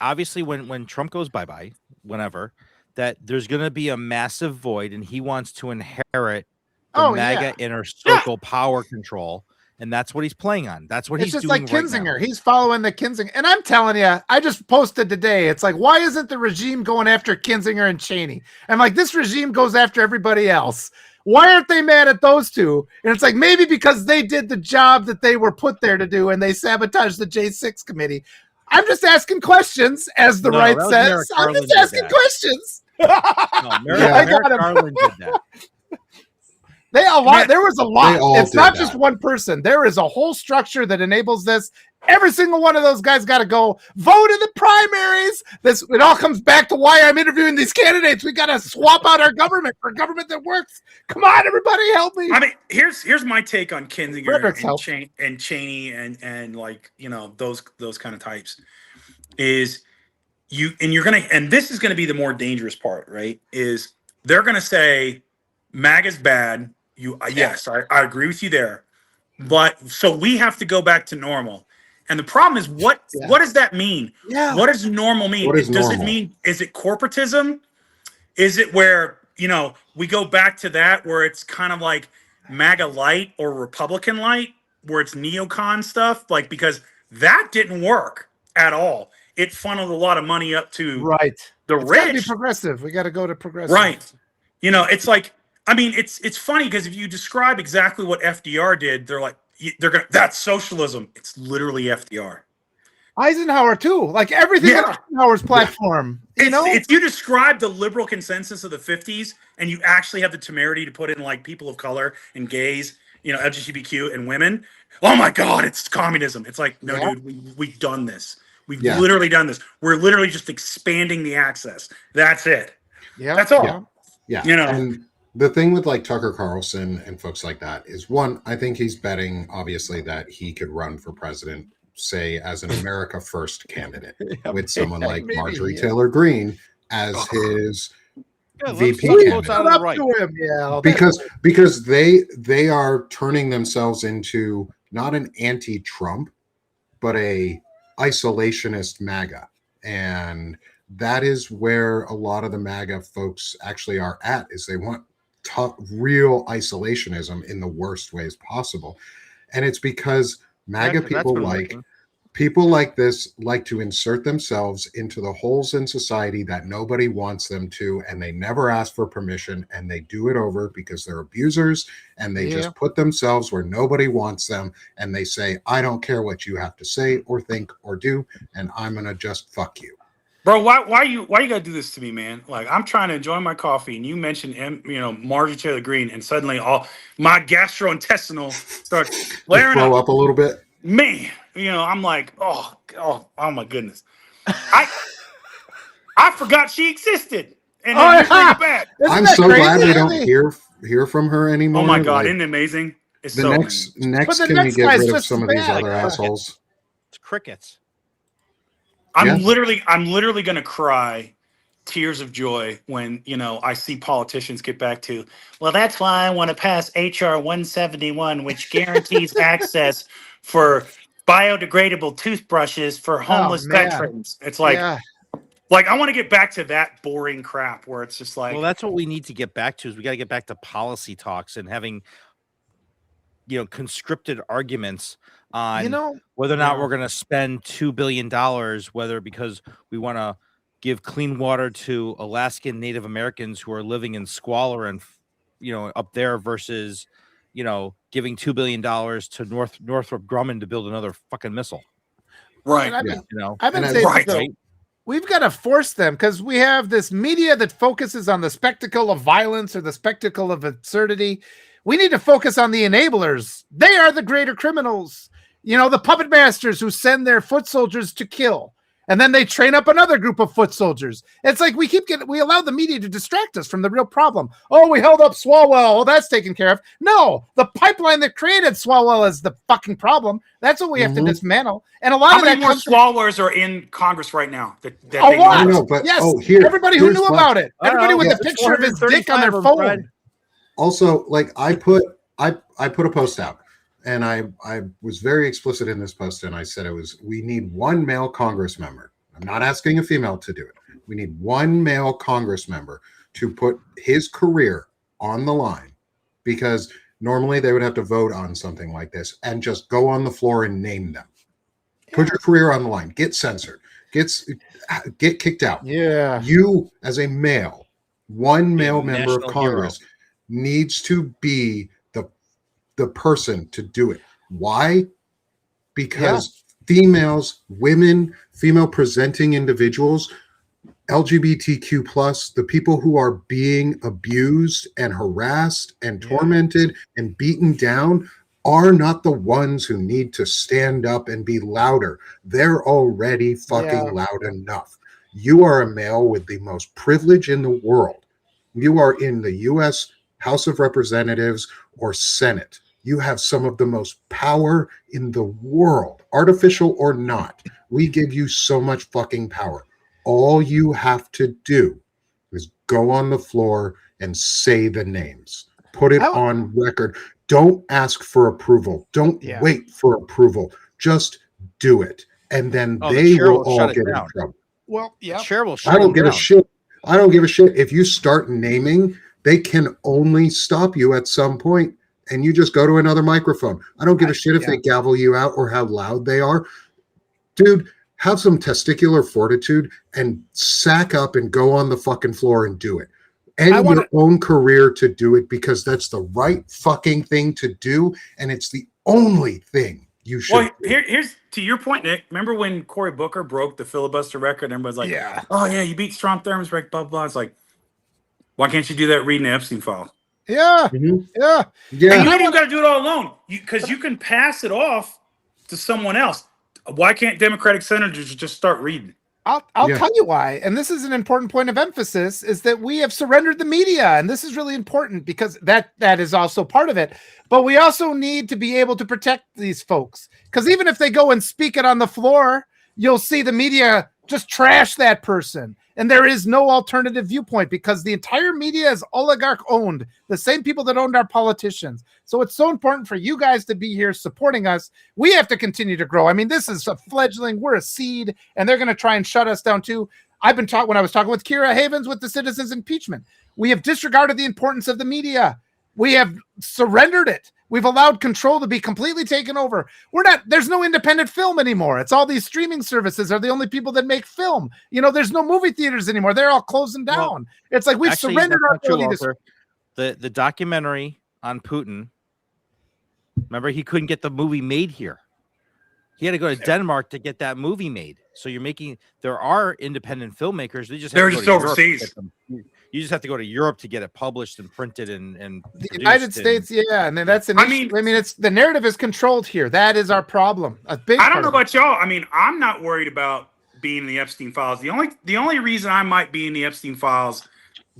obviously when Trump goes bye-bye, whenever, that there's going to be a massive void, and he wants to inherit the MAGA inner circle power control, and that's what he's playing on. That's what It's he's just doing like right Kinzinger. now. He's following the Kinzinger. And I'm telling you, I just posted today. It's like, why isn't the regime going after Kinzinger and Cheney? I'm like, this regime goes after everybody else. Why aren't they mad at those two? And it's like, maybe because they did the job that they were put there to do, and they sabotaged the J6 committee. I'm just asking questions, as the right that was says. Merrick I'm Garland just did asking that. questions. No, I got him. Garland did that. There was a lot. all It's did not that. just one person. There is a whole structure that enables this. Every single one of those guys got to go vote in the primaries. It all comes back to why I'm interviewing these candidates. We got to swap out our government for government that works. Come on, everybody, help me. I mean, here's my take on Kinzinger Frederick's help. and Cheney and like those kind of types is and this is gonna be the more dangerous part, right? Is they're gonna say MAGA's bad. Yes, I agree with you there, but so we have to go back to normal. And the problem is what does that mean? Yeah. What does normal mean? What is Does normal? it mean, is it corporatism? Is it where we go back to that where it's kind of like MAGA light or Republican light, where it's neocon stuff? Like, because that didn't work at all. It funneled a lot of money up to the It's gotta be rich. progressive. We got to go to progressive. Right. It's like, I mean, it's funny because if you describe exactly what FDR did, that's socialism. It's literally FDR. Eisenhower too. Like everything on Eisenhower's platform. If you describe the liberal consensus of the 50s and you actually have the temerity to put in like people of color and gays, LGBTQ and women, oh my God, it's communism. It's like, no, dude, we've done this. We've literally done this. We're literally just expanding the access. That's it. Yeah. That's all. Yeah. You know. And the thing with like Tucker Carlson and folks like that is, one, I think he's betting obviously that he could run for president, say as an America First candidate with someone like Marjorie Taylor Greene as his VP candidate. Yeah, because they are turning themselves into not an anti-Trump, but a isolationist MAGA. And that is where a lot of the MAGA folks actually are at, is they want real isolationism in the worst ways possible. And it's because MAGA people like this like to insert themselves into the holes in society that nobody wants them to, and they never ask for permission, and they do it over because they're abusers, and they just put themselves where nobody wants them, and they say, I don't care what you have to say or think or do, and I'm gonna just fuck you. Bro, why you gotta do this to me, man? Like, I'm trying to enjoy my coffee, and you mentioned Marjorie Taylor Greene, and suddenly all my gastrointestinal starts flaring Blow up a little bit. Man, I'm like, oh my goodness, I forgot she existed, and then you bring it back. I'm so glad we don't hear from her anymore. Oh my God, isn't it amazing? It's the so next the can next we get guy's rid of just some of these other assholes? It's crickets. I'm literally gonna cry tears of joy when I see politicians get back to, well, that's why I want to pass HR 171, which guarantees access for biodegradable toothbrushes for homeless veterans. It's like I want to get back to that boring crap where it's just like, well, that's what we need to get back to, is we got to get back to policy talks and having conscripted arguments on whether or not we're going to spend $2 billion, whether because we want to give clean water to Alaskan Native Americans who are living in squalor and up there versus, giving $2 billion to Northrop Grumman to build another fucking missile. Right. I've been then- saying Right. so, we've got to force them, because we have this media that focuses on the spectacle of violence or the spectacle of absurdity. We need to focus on the enablers. They are the greater criminals. The puppet masters who send their foot soldiers to kill. And then they train up another group of foot soldiers. It's like we allow the media to distract us from the real problem. Oh, we held up Swalwell. Oh, that's taken care of. No, the pipeline that created Swalwell is the fucking problem. That's what we have to dismantle. And a lot How of many that more comes Swalwellers are in Congress right now? That a they lot. know? No, but yes, here's everybody who knew my- about it. Everybody with yeah, a picture of his dick on their phone. Also, like I put a post out, and I was very explicit in this post, and I said we need one male Congress member. I'm not asking a female to do it. We need one male Congress member to put his career on the line, because normally they would have to vote on something like this and just go on the floor and name them. Put your career on the line. Get censored. Get kicked out. Yeah. You, as a male, one male member of national Congress, needs to be the person to do it. Why? Because females, women, female presenting individuals, LGBTQ plus, the people who are being abused and harassed and tormented and beaten down are not the ones who need to stand up and be louder. They're already fucking loud enough. You are a male with the most privilege in the world. You are in the U.S. House of Representatives or Senate. You have some of the most power in the world, artificial or not. We give you so much fucking power. All you have to do is go on the floor and say the names. Put it on record. Don't ask for approval. Don't wait for approval. Just do it. And then they will all get in trouble. Well, yeah. Chair will shut I don't them give a down. shit. I don't give a shit. If you start naming, they can only stop you at some point, and you just go to another microphone. I don't give a shit if they gavel you out or how loud they are. Dude, have some testicular fortitude and sack up and go on the fucking floor and do it. End your own career to do it, because that's the right fucking thing to do, and it's the only thing you should do. Here's to your point, Nick. Remember when Cory Booker broke the filibuster record? And everybody's like, oh, yeah, you beat Strom Thurmond's record, blah, blah. It's like, why can't you do that reading the Epstein file? Yeah. Mhm. Yeah. Yeah. And you don't got to do it all alone, because you can pass it off to someone else. Why can't Democratic senators just start reading? I'll tell you why. And this is an important point of emphasis, is that we have surrendered the media. And this is really important, because that is also part of it. But we also need to be able to protect these folks, because even if they go and speak it on the floor, you'll see the media just trash that person. And there is no alternative viewpoint, because the entire media is oligarch owned, the same people that owned our politicians. So it's so important for you guys to be here supporting us. We have to continue to grow. I mean, this is a fledgling. We're a seed, and they're going to try and shut us down too. When I was talking with Kira Havens with the citizens impeachment, we have disregarded the importance of the media. We have surrendered it. We've allowed control to be completely taken over. There's no independent film anymore. It's all these streaming services are the only people that make film. There's no movie theaters anymore. They're all closing down. Well, it's like we've surrendered our ability to. The documentary on Putin, remember, he couldn't get the movie made here. He had to go to Denmark to get that movie made. So there are independent filmmakers. They're just overseas. You just have to go to Europe to get it published and printed and the United States, and then that's an issue. I mean, it's the narrative is controlled here. That is our problem. I don't know about y'all. I mean, I'm not worried about being in the Epstein files. The only reason I might be in the Epstein files,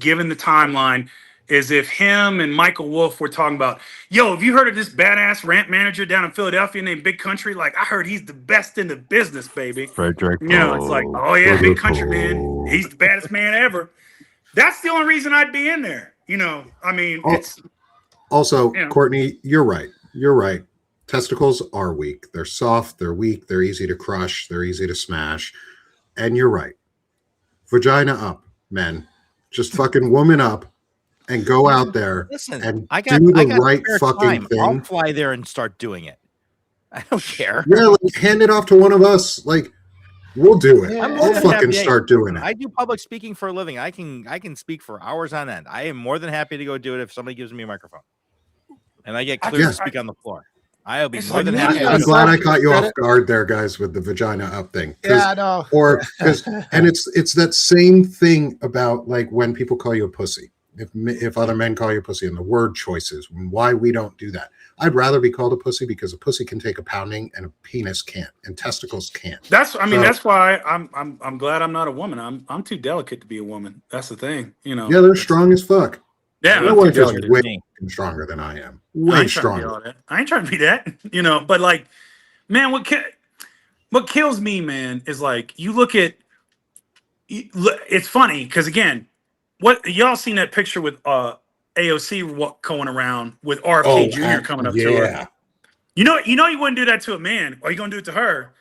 given the timeline, is if him and Michael Wolff were talking about, yo, have you heard of this badass rant manager down in Philadelphia named Big Country? Like, I heard he's the best in the business, baby. Frederick. It's like, oh yeah, Big Country, man. He's the baddest man ever. That's the only reason I'd be in there. I mean, it's also, Courtney, you're right. You're right. Testicles are weak. They're soft. They're weak. They're easy to crush. They're easy to smash. And you're right. Vagina up, men. Just fucking woman up and go out there and do the right fucking thing. I'll fly there and start doing it. I don't care. Yeah, hand it off to one of us. We'll do it. Yeah. I'm I'll more than fucking happy. start doing it. I do public speaking for a living. I can speak for hours on end. I am more than happy to go do it if somebody gives me a microphone and I get cleared to speak on the floor. I'll be more than happy. I'm glad I caught you off guard there, guys, with the vagina up thing. Yeah, I know. Or because, and it's that same thing about like when people call you a pussy. If other men call you a pussy, and the word choices, why we don't do that. I'd rather be called a pussy because a pussy can take a pounding and a penis can't, and testicles can't. That's why I'm glad I'm not a woman. I'm too delicate to be a woman. That's the thing, you know. Yeah, they're strong as fuck. Yeah, my I'm wife too is delicate. way stronger than I am. I Way ain't trying to be stronger. all that. I ain't trying to be that, you know. But like, man, what kills me, man, is like you look at. It's funny because again, what y'all seen that picture with AOC going around with RFK Jr. coming up to her. You know you wouldn't do that to a man, or you gonna do it to her,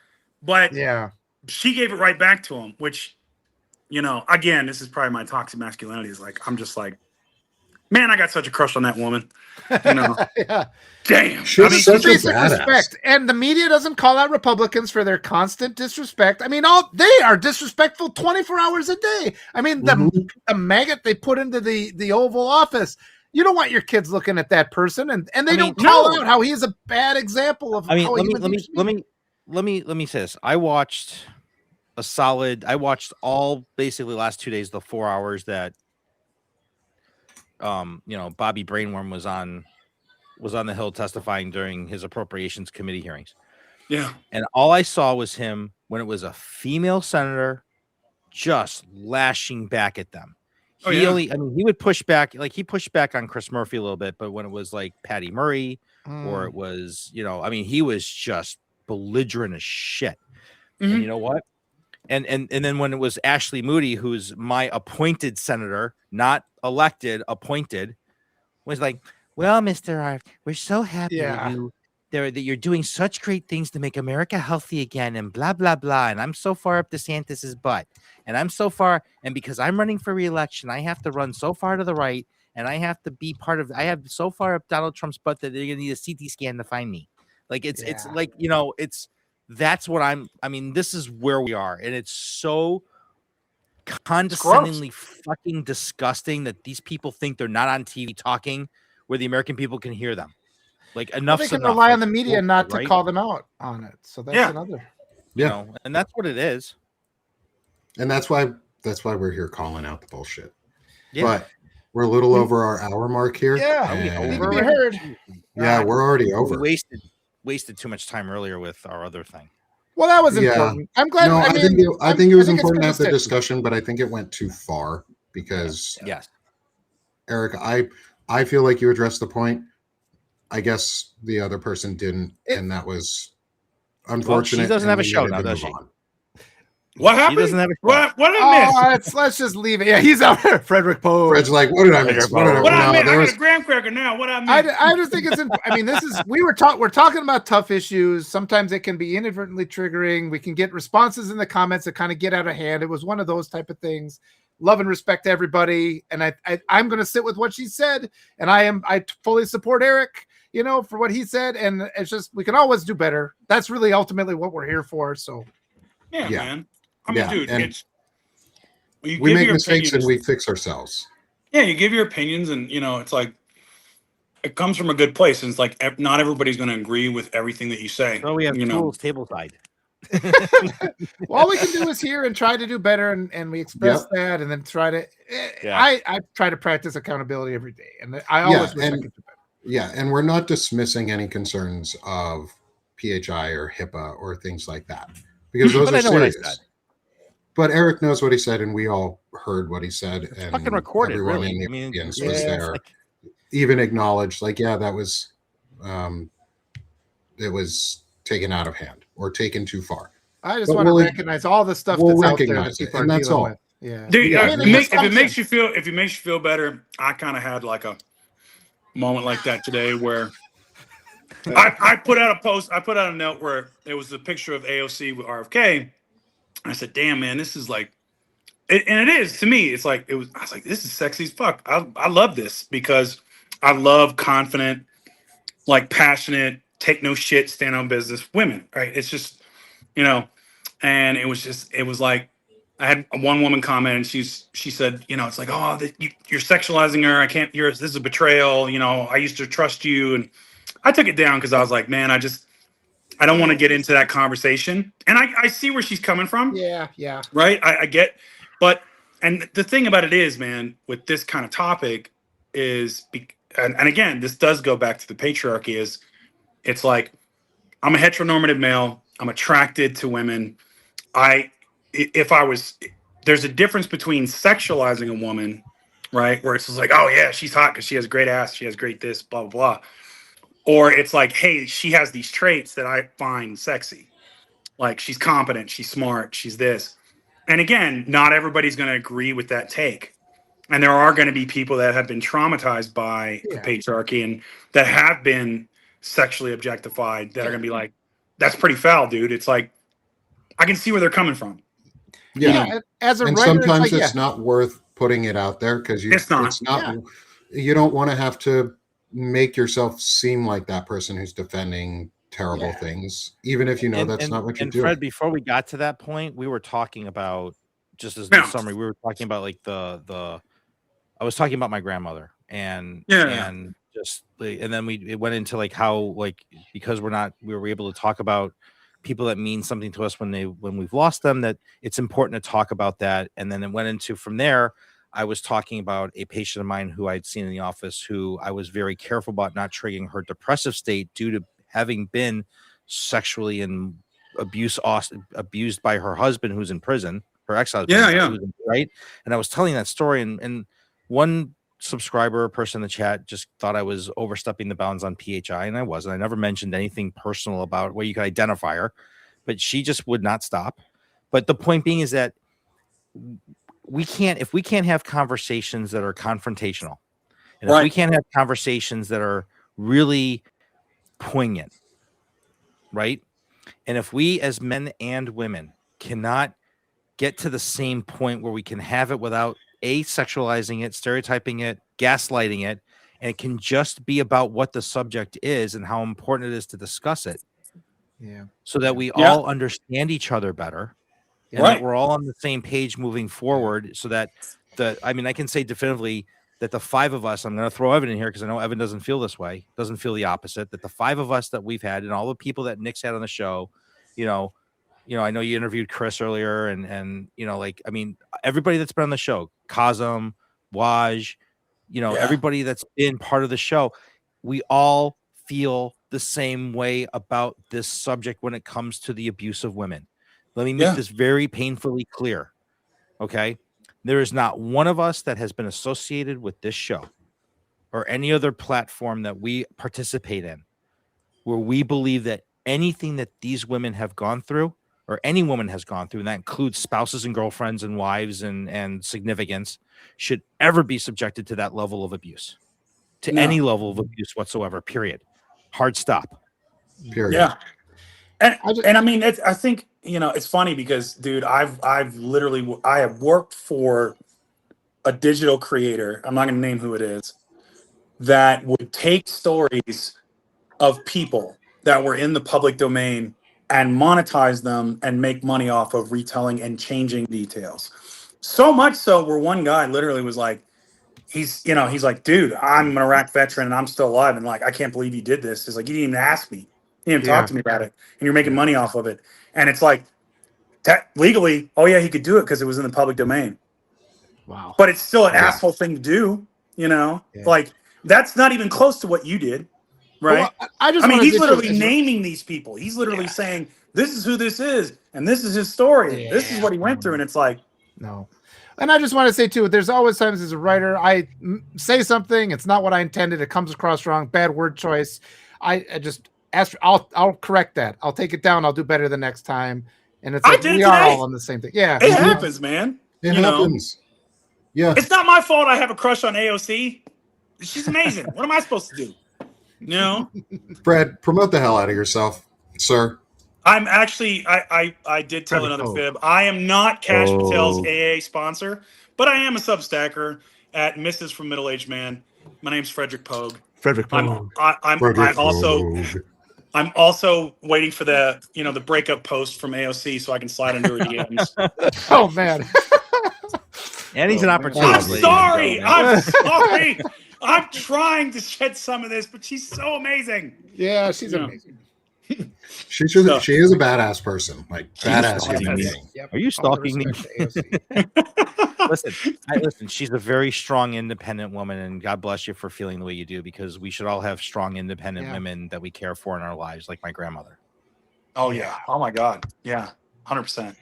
but Yeah, she gave it right back to him. Which, you know, again, this is probably my toxic masculinity. Is like I'm just like, man, I got such a crush on that woman. You know, yeah. damn. She's such a Basic badass. respect, and the media doesn't call out Republicans for their constant disrespect. I mean, they are disrespectful 24 hours a day. I mean, the maggot they put into the Oval Office. You don't want your kids looking at that person, and they don't call out how he is a bad example of. I mean, how let me say this. I watched all basically last 2 days, the 4 hours that Bobby Brainworm was on the Hill testifying during his appropriations committee hearings. Yeah. And all I saw was him when it was a female senator just lashing back at them. He would push back, like he pushed back on Chris Murphy a little bit, but when it was like Patty Murray or it was, he was just belligerent as shit. Mm-hmm. And you know what? And then when it was Ashley Moody, who's my appointed senator, not elected, appointed, was like, well, Mr. Arf, we're so happy that you're doing such great things to make America healthy again and blah, blah, blah. And I'm so far up DeSantis's butt. And I'm so far. And because I'm running for re-election, I have to run so far to the right. And I have to be I have so far up Donald Trump's butt that they're going to need a CT scan to find me. Like, it's like, that's what this is where we are. And it's so condescendingly fucking disgusting that these people think they're not on TV talking where the American people can hear them. Like enough. They can rely on the media not to call them out on it. So that's another. And that's what it is. And that's why we're here calling out the bullshit. Yeah. But we're a little over our hour mark here. Yeah, we heard. Yeah, we're already over. We wasted too much time earlier with our other thing. Well, that was important. I'm glad. No, I think it was important to have the discussion, but I think it went too far because Eric, I feel like you addressed the point. I guess the other person didn't, and that was unfortunate. Well, she doesn't have a show now, does she? What happened? She doesn't have a show. What did I miss? Let's just leave it. Yeah, he's out there. Frederick Poe. Fred's like, what did I miss? What I miss? I got a graham cracker now. What I miss? I just think it's. We're talking about tough issues. Sometimes it can be inadvertently triggering. We can get responses in the comments that kind of get out of hand. It was one of those type of things. Love and respect to everybody, and I'm going to sit with what she said, and I fully support Eric. For what he said, and it's just we can always do better. That's really ultimately what we're here for. So, man. I mean, dude, it's we make mistakes and we fix ourselves. Yeah, you give your opinions, and it's like it comes from a good place, and it's like not everybody's going to agree with everything that you say. So we have tools tableside. All we can do is hear and try to do better, and we express that, and then try to. I try to practice accountability every day, and I always wish I could do better. Yeah, and we're not dismissing any concerns of PHI or HIPAA or things like that because those are serious. But Eric knows what he said, and we all heard what he said. It's and fucking recorded, everyone really. in the audience was there, even acknowledged, that was, it was taken out of hand or taken too far. I just want to recognize all the stuff that's out there that people are dealing with. Yeah. Dude, if it makes you feel better, I kind of had like a moment like that today where I put out a post, I put out a note where it was a picture of AOC with RFK. I said, damn, man, this is like, and it is to me. It's like, I was like, this is sexy as fuck. I love this because I love confident, like passionate, take no shit, stand on business women, right? It's just, and it was like I had one woman comment, and she said, you know, it's like, oh, you're sexualizing her. I can't. This is a betrayal. You know, I used to trust you, and I took it down because I was like, man, I don't want to get into that conversation. And I see where she's coming from. Yeah. Right. I get, but, and the thing about it is, man, with this kind of topic is, and again, this does go back to the patriarchy, is it's like, I'm a heteronormative male. I'm attracted to women. There's a difference between sexualizing a woman, right? Where it's just like, oh yeah, she's hot because she has great ass. She has great this, blah, blah, blah. Or it's like, hey, she has these traits that I find sexy. Like she's competent, she's smart, she's this. And again, not everybody's going to agree with that take. And there are going to be people that have been traumatized by the patriarchy and that have been sexually objectified that are going to be like, that's pretty foul, dude. It's like, I can see where they're coming from. Yeah. As a and writer, sometimes it's not worth putting it out there because it's not you don't want to have to make yourself seem like that person who's defending terrible things, even if you know that's not what you're doing. Fred, before we got to that point, we were talking about, just as a summary, we were talking about like I was talking about my grandmother and then it went into like how, like, because we were able to talk about people that mean something to us when we've lost them, that it's important to talk about that. And then it went into, from there, I was talking about a patient of mine who I'd seen in the office, who I was very careful about not triggering her depressive state due to having been sexually and abused by her husband, who's in prison, her ex-husband. Right. And I was telling that story, and one subscriber, person in the chat, just thought I was overstepping the bounds on PHI, and I wasn't. I never mentioned anything personal about where you could identify her, but she just would not stop. But the point being is that if we can't have conversations that are confrontational, and if we can't have conversations that are really poignant, right? And if we as men and women cannot get to the same point where we can have it without sexualizing it, stereotyping it, gaslighting it, and it can just be about what the subject is and how important it is to discuss it, so that we all understand each other better, and that we're all on the same page moving forward, so that I can say definitively that the five of us, I'm going to throw Evan in here because I know Evan doesn't feel this way, doesn't feel the opposite, that the five of us that we've had and all the people that Nick's had on the show, I know you interviewed Chris earlier, and everybody that's been on the show, Kazem, Waj, everybody that's been part of the show, we all feel the same way about this subject when it comes to the abuse of women. Let me make this very painfully clear. Okay. There is not one of us that has been associated with this show or any other platform that we participate in where we believe that anything that these women have gone through, or any woman has gone through, and that includes spouses and girlfriends and wives and significants, should ever be subjected to that level of abuse, to any level of abuse whatsoever, period. Hard stop. Period. Yeah. And I mean, I think, it's funny because, dude, I have worked for a digital creator, I'm not going to name who it is, that would take stories of people that were in the public domain and monetize them and make money off of retelling and changing details. So much so where one guy literally was like, he's like, dude, I'm an Iraq veteran and I'm still alive. And like, I can't believe you did this. It's like, you didn't even ask me. You didn't even talk to me about it. And you're making money off of it. And it's like, legally, oh yeah, he could do it because it was in the public domain. Wow. But it's still an asshole thing to do, like that's not even close to what you did. Right. Well, he's literally naming these people. He's literally saying, this is who this is. And this is his story. This is what he went through. And it's like, no. And I just want to say too, there's always times as a writer, I say something, it's not what I intended. It comes across wrong, bad word choice. I just ask, I'll correct that. I'll take it down. I'll do better the next time. And it's like, we are all on the same thing. Yeah. It happens, man. It happens. Yeah. It's not my fault I have a crush on AOC. She's amazing. What am I supposed to do? Fred, promote the hell out of yourself, sir. I'm actually, I did tell another fib. I am not Cash Patel's AA sponsor, but I am a Substacker at Mrs. from Middle Aged Man. My name's Frederick Pogue. Frederick Pogue. I also, I'm also waiting for the breakup post from AOC so I can slide into her DMs. Oh man. And he's an man. opportunity. I'm sorry. ladies and I'm sorry. I'm trying to shed some of this, but she's so amazing. Yeah, she's amazing. She is a badass person, like badass stalking human me? being. Yep. Are you stalking me? Listen, Listen, she's a very strong, independent woman, and God bless you for feeling the way you do, because we should all have strong, independent women that we care for in our lives, like my grandmother. Oh yeah. Oh my God. Yeah. 100%.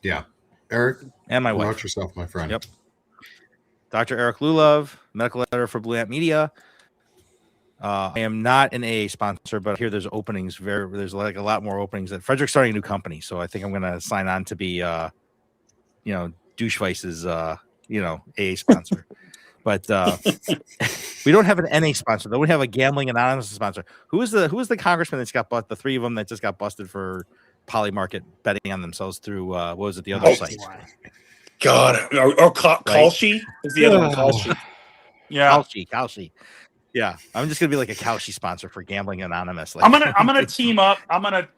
Yeah. Eric, And my promote wife. yourself, my friend. Yep. Dr. Eric Lullove, medical editor for Blue Ant Media. I am not an AA sponsor, but here there's openings. There's like a lot more openings. That Frederick's starting a new company, so I think I'm going to sign on to be, Doucheweiss's, AA sponsor. But we don't have an NA sponsor, though. We have a Gambling Anonymous sponsor. Who is the congressman that's got the three of them that just got busted for poly market betting on themselves through what was it, the other site? God, or Kalshi is the other one. Kalshi. Yeah, Kalshi. Yeah, I'm just gonna be like a Kalshi sponsor for Gambling Anonymous. Like, I'm gonna team up. I'm gonna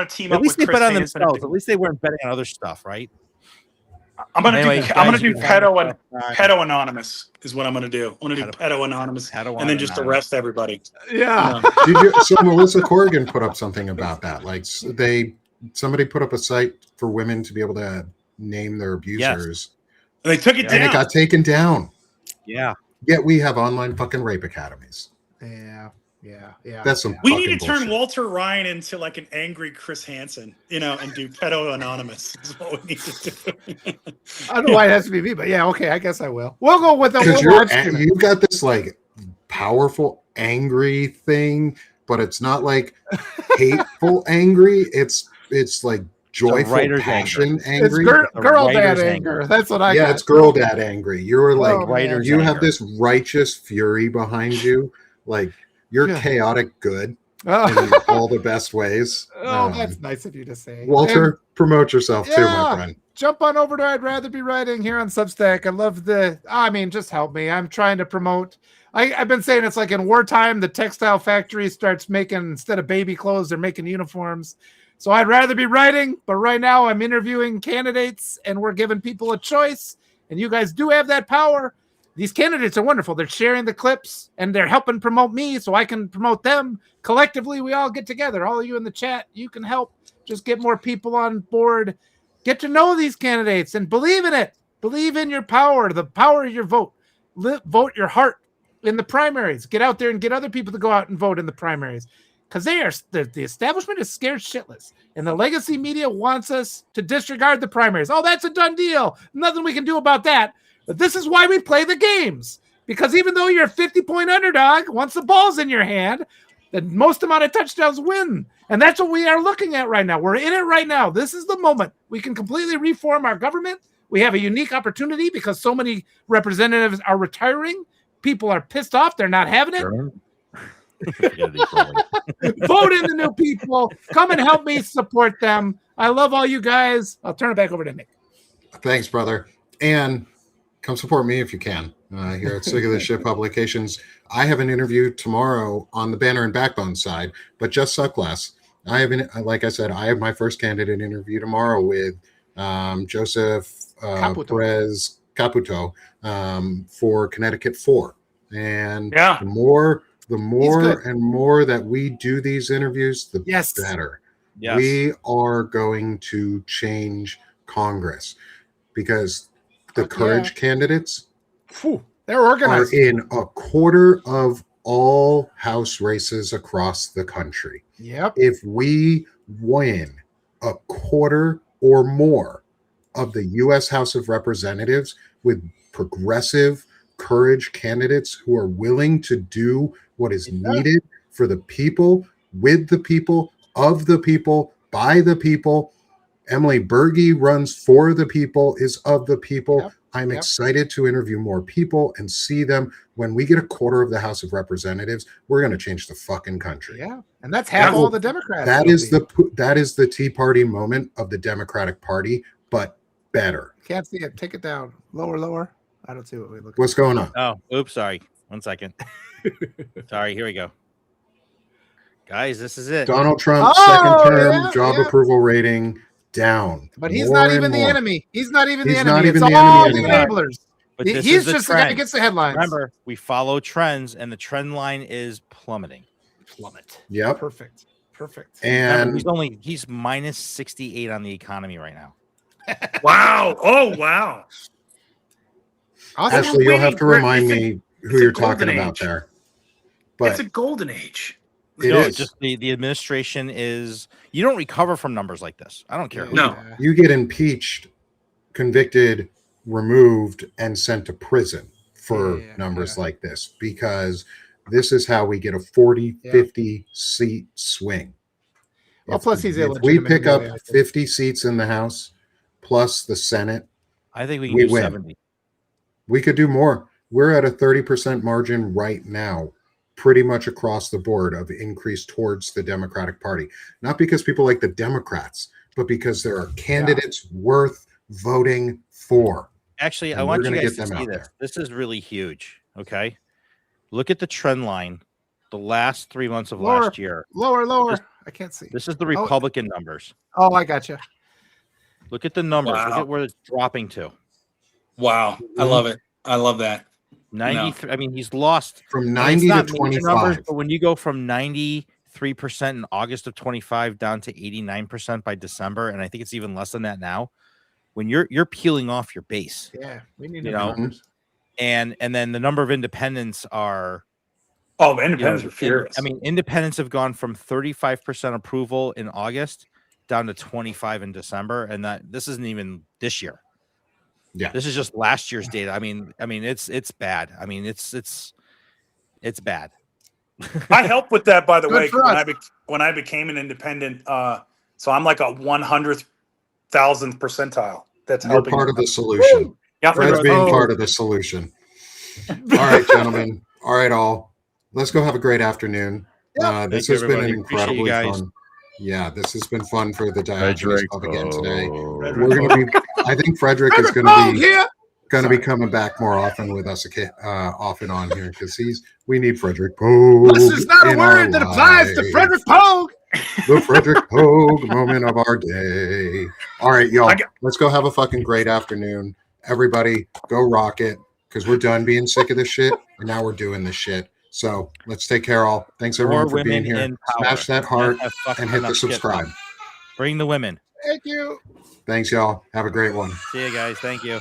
team up at least with they Chris bet on Hansen. themselves. At least they weren't betting on other stuff, right? I'm gonna Anyway, do guys, pedo anonymous is what I'm gonna do. I'm gonna do pedo anonymous and then just arrest everybody. Yeah. So Melissa Corrigan put up something about that. Like somebody put up a site for women to be able to name their abusers. Yes. They took it down. And it got taken down. Yeah. Yet we have online fucking rape academies. Yeah. That's some. We need to turn bullshit. Walter Ryan into like an angry Chris Hansen, and do pedo anonymous. Is what we need to do. I don't know why it has to be me, but yeah, okay, I guess I will. We'll go with Because you got this like powerful angry thing, but it's not like hateful angry. It's like joyful passion angry. It's girl dad anger. That's what I got. Yeah, it's girl dad angry. You're like you have anger. this righteous fury behind you, like you're chaotic good in all the best ways. Oh, that's nice of you to say. Walter, promote yourself too, my friend. Jump on over to I'd Rather Be Writing here on Substack. I love just help me. I'm trying to promote. I've been saying it's like in wartime, the textile factory starts making, instead of baby clothes, they're making uniforms. So I'd rather be writing, but right now I'm interviewing candidates and we're giving people a choice. And you guys do have that power. These candidates are wonderful. They're sharing the clips and they're helping promote me so I can promote them. Collectively, we all get together. All of you in the chat, you can help just get more people on board. Get to know these candidates and believe in it. Believe in your power, the power of your vote. Vote your heart in the primaries. Get out there and get other people to go out and vote in the primaries. Because the establishment is scared shitless. And the legacy media wants us to disregard the primaries. Oh, that's a done deal. Nothing we can do about that. But this is why we play the games. Because even though you're a 50-point underdog, once the ball's in your hand, the most amount of touchdowns win. And that's what we are looking at right now. We're in it right now. This is the moment. We can completely reform our government. We have a unique opportunity because so many representatives are retiring. People are pissed off. They're not having it. Vote in the new people. Come and help me support them. I love all you guys. I'll turn it back over to Nick. Thanks, brother. And come support me if you can here at Sick of the Shit Publications. I have an interview tomorrow on the Banner and Backbone side, but just suck less. Like I said, I have my first candidate interview tomorrow with Joseph Perez Caputo for Connecticut 4. And the more and more that we do these interviews, the better. Yes. We are going to change Congress because the courage candidates they're organized. Are in a quarter of all House races across the country. Yep. If we win a quarter or more of the U.S. House of Representatives with progressive courage candidates who are willing to do what is needed for the people, with the people, of the people, by the people. Emily Berge runs for the people, is of the people. Yep. I'm excited to interview more people and see them. When we get a quarter of the House of Representatives, we're going to change the fucking country. Yeah, and that's half all the Democrats. That is the Tea Party moment of the Democratic Party, but better. Can't see it. Take it down. Lower. I don't see what we look. What's going on? Oh, oops, sorry. 1 second. Sorry, here we go. Guys, this is it. Donald Trump, Oh, second term, yeah, job yeah. approval rating down. But he's More not and even the more. enemy. He's not even the He's enemy. not even It's the all enemy the anymore. enablers. But this He's is the just the guy trend. who gets the headlines. Remember, we follow trends, and the trend line is plummeting. Plummet. Yep. Perfect. And Remember, he's minus 68 on the economy right now. Wow. Oh, wow. Awesome. Ashley, you'll have to remind It's a- me it's who a you're golden talking about age. there. It's But a golden age. it No, is. just the administration is. You don't recover from numbers like this. I don't care who No. you are. You get impeached, convicted, removed, and sent to prison for numbers like this, because this is how we get a 40, 50 seat swing. Well, plus he's if we illegitimate pick up anyway, I think. 50 seats in the House plus the Senate, I think we can we do win. 70. We could do more. We're at a 30% margin right now, pretty much across the board, of increase towards the Democratic Party. Not because people like the Democrats, but because there are candidates worth voting for. Actually, And I we're want you gonna guys get to them see out this. there. This is really huge. Okay. Look at the trend line. The last 3 months of Lower. last year. Lower. I can't see. This is the Republican numbers. Oh, I gotcha. Look at the numbers. Look Wow. at where it's dropping to. Wow. I love it. I love that. 93. I mean, he's lost From and 90 it's to not major 25. but when you go from 93% in August of 25 down to 89% by December, and I think it's even less than that now, when you're peeling off your base, Yeah, we need You to know, numbers. and then the number of independents are. Oh, the independents are furious. I mean, independents have gone from 35% approval in August down to 25 in December, and this isn't even this year. Yeah. This is just last year's data. I mean, it's bad. I mean, it's bad. I helped with that, by the Good way, for when I became an independent. So I'm like a 100,000th percentile. That's You're helping. part of the solution. Yeah, Fred's being Oh. part of the solution. All right, gentlemen. All right, all. Let's go have a great afternoon. This Thank you, has been an everybody. Appreciate you incredibly guys. fun. Yeah, this has been fun for the Diogenes Club again today. Frederick. We're going to be. I think Frederick is going Oh, to be yeah. be coming back more often with us, off and on here, because we need Frederick Pogue. This is not a in our word that applies to lives. Frederick Pogue. The Frederick Pogue moment of our day. All right, y'all. Let's go have a fucking great afternoon. Everybody, go rock it, because we're done being sick of this shit, and now we're doing this shit. So let's take care, all. Thanks everyone More for being women here. in power. Smash that heart Have fucking and hit the enough shit. subscribe. Bring the women. Thank you. Thanks, y'all. Have a great one. See you guys. Thank you.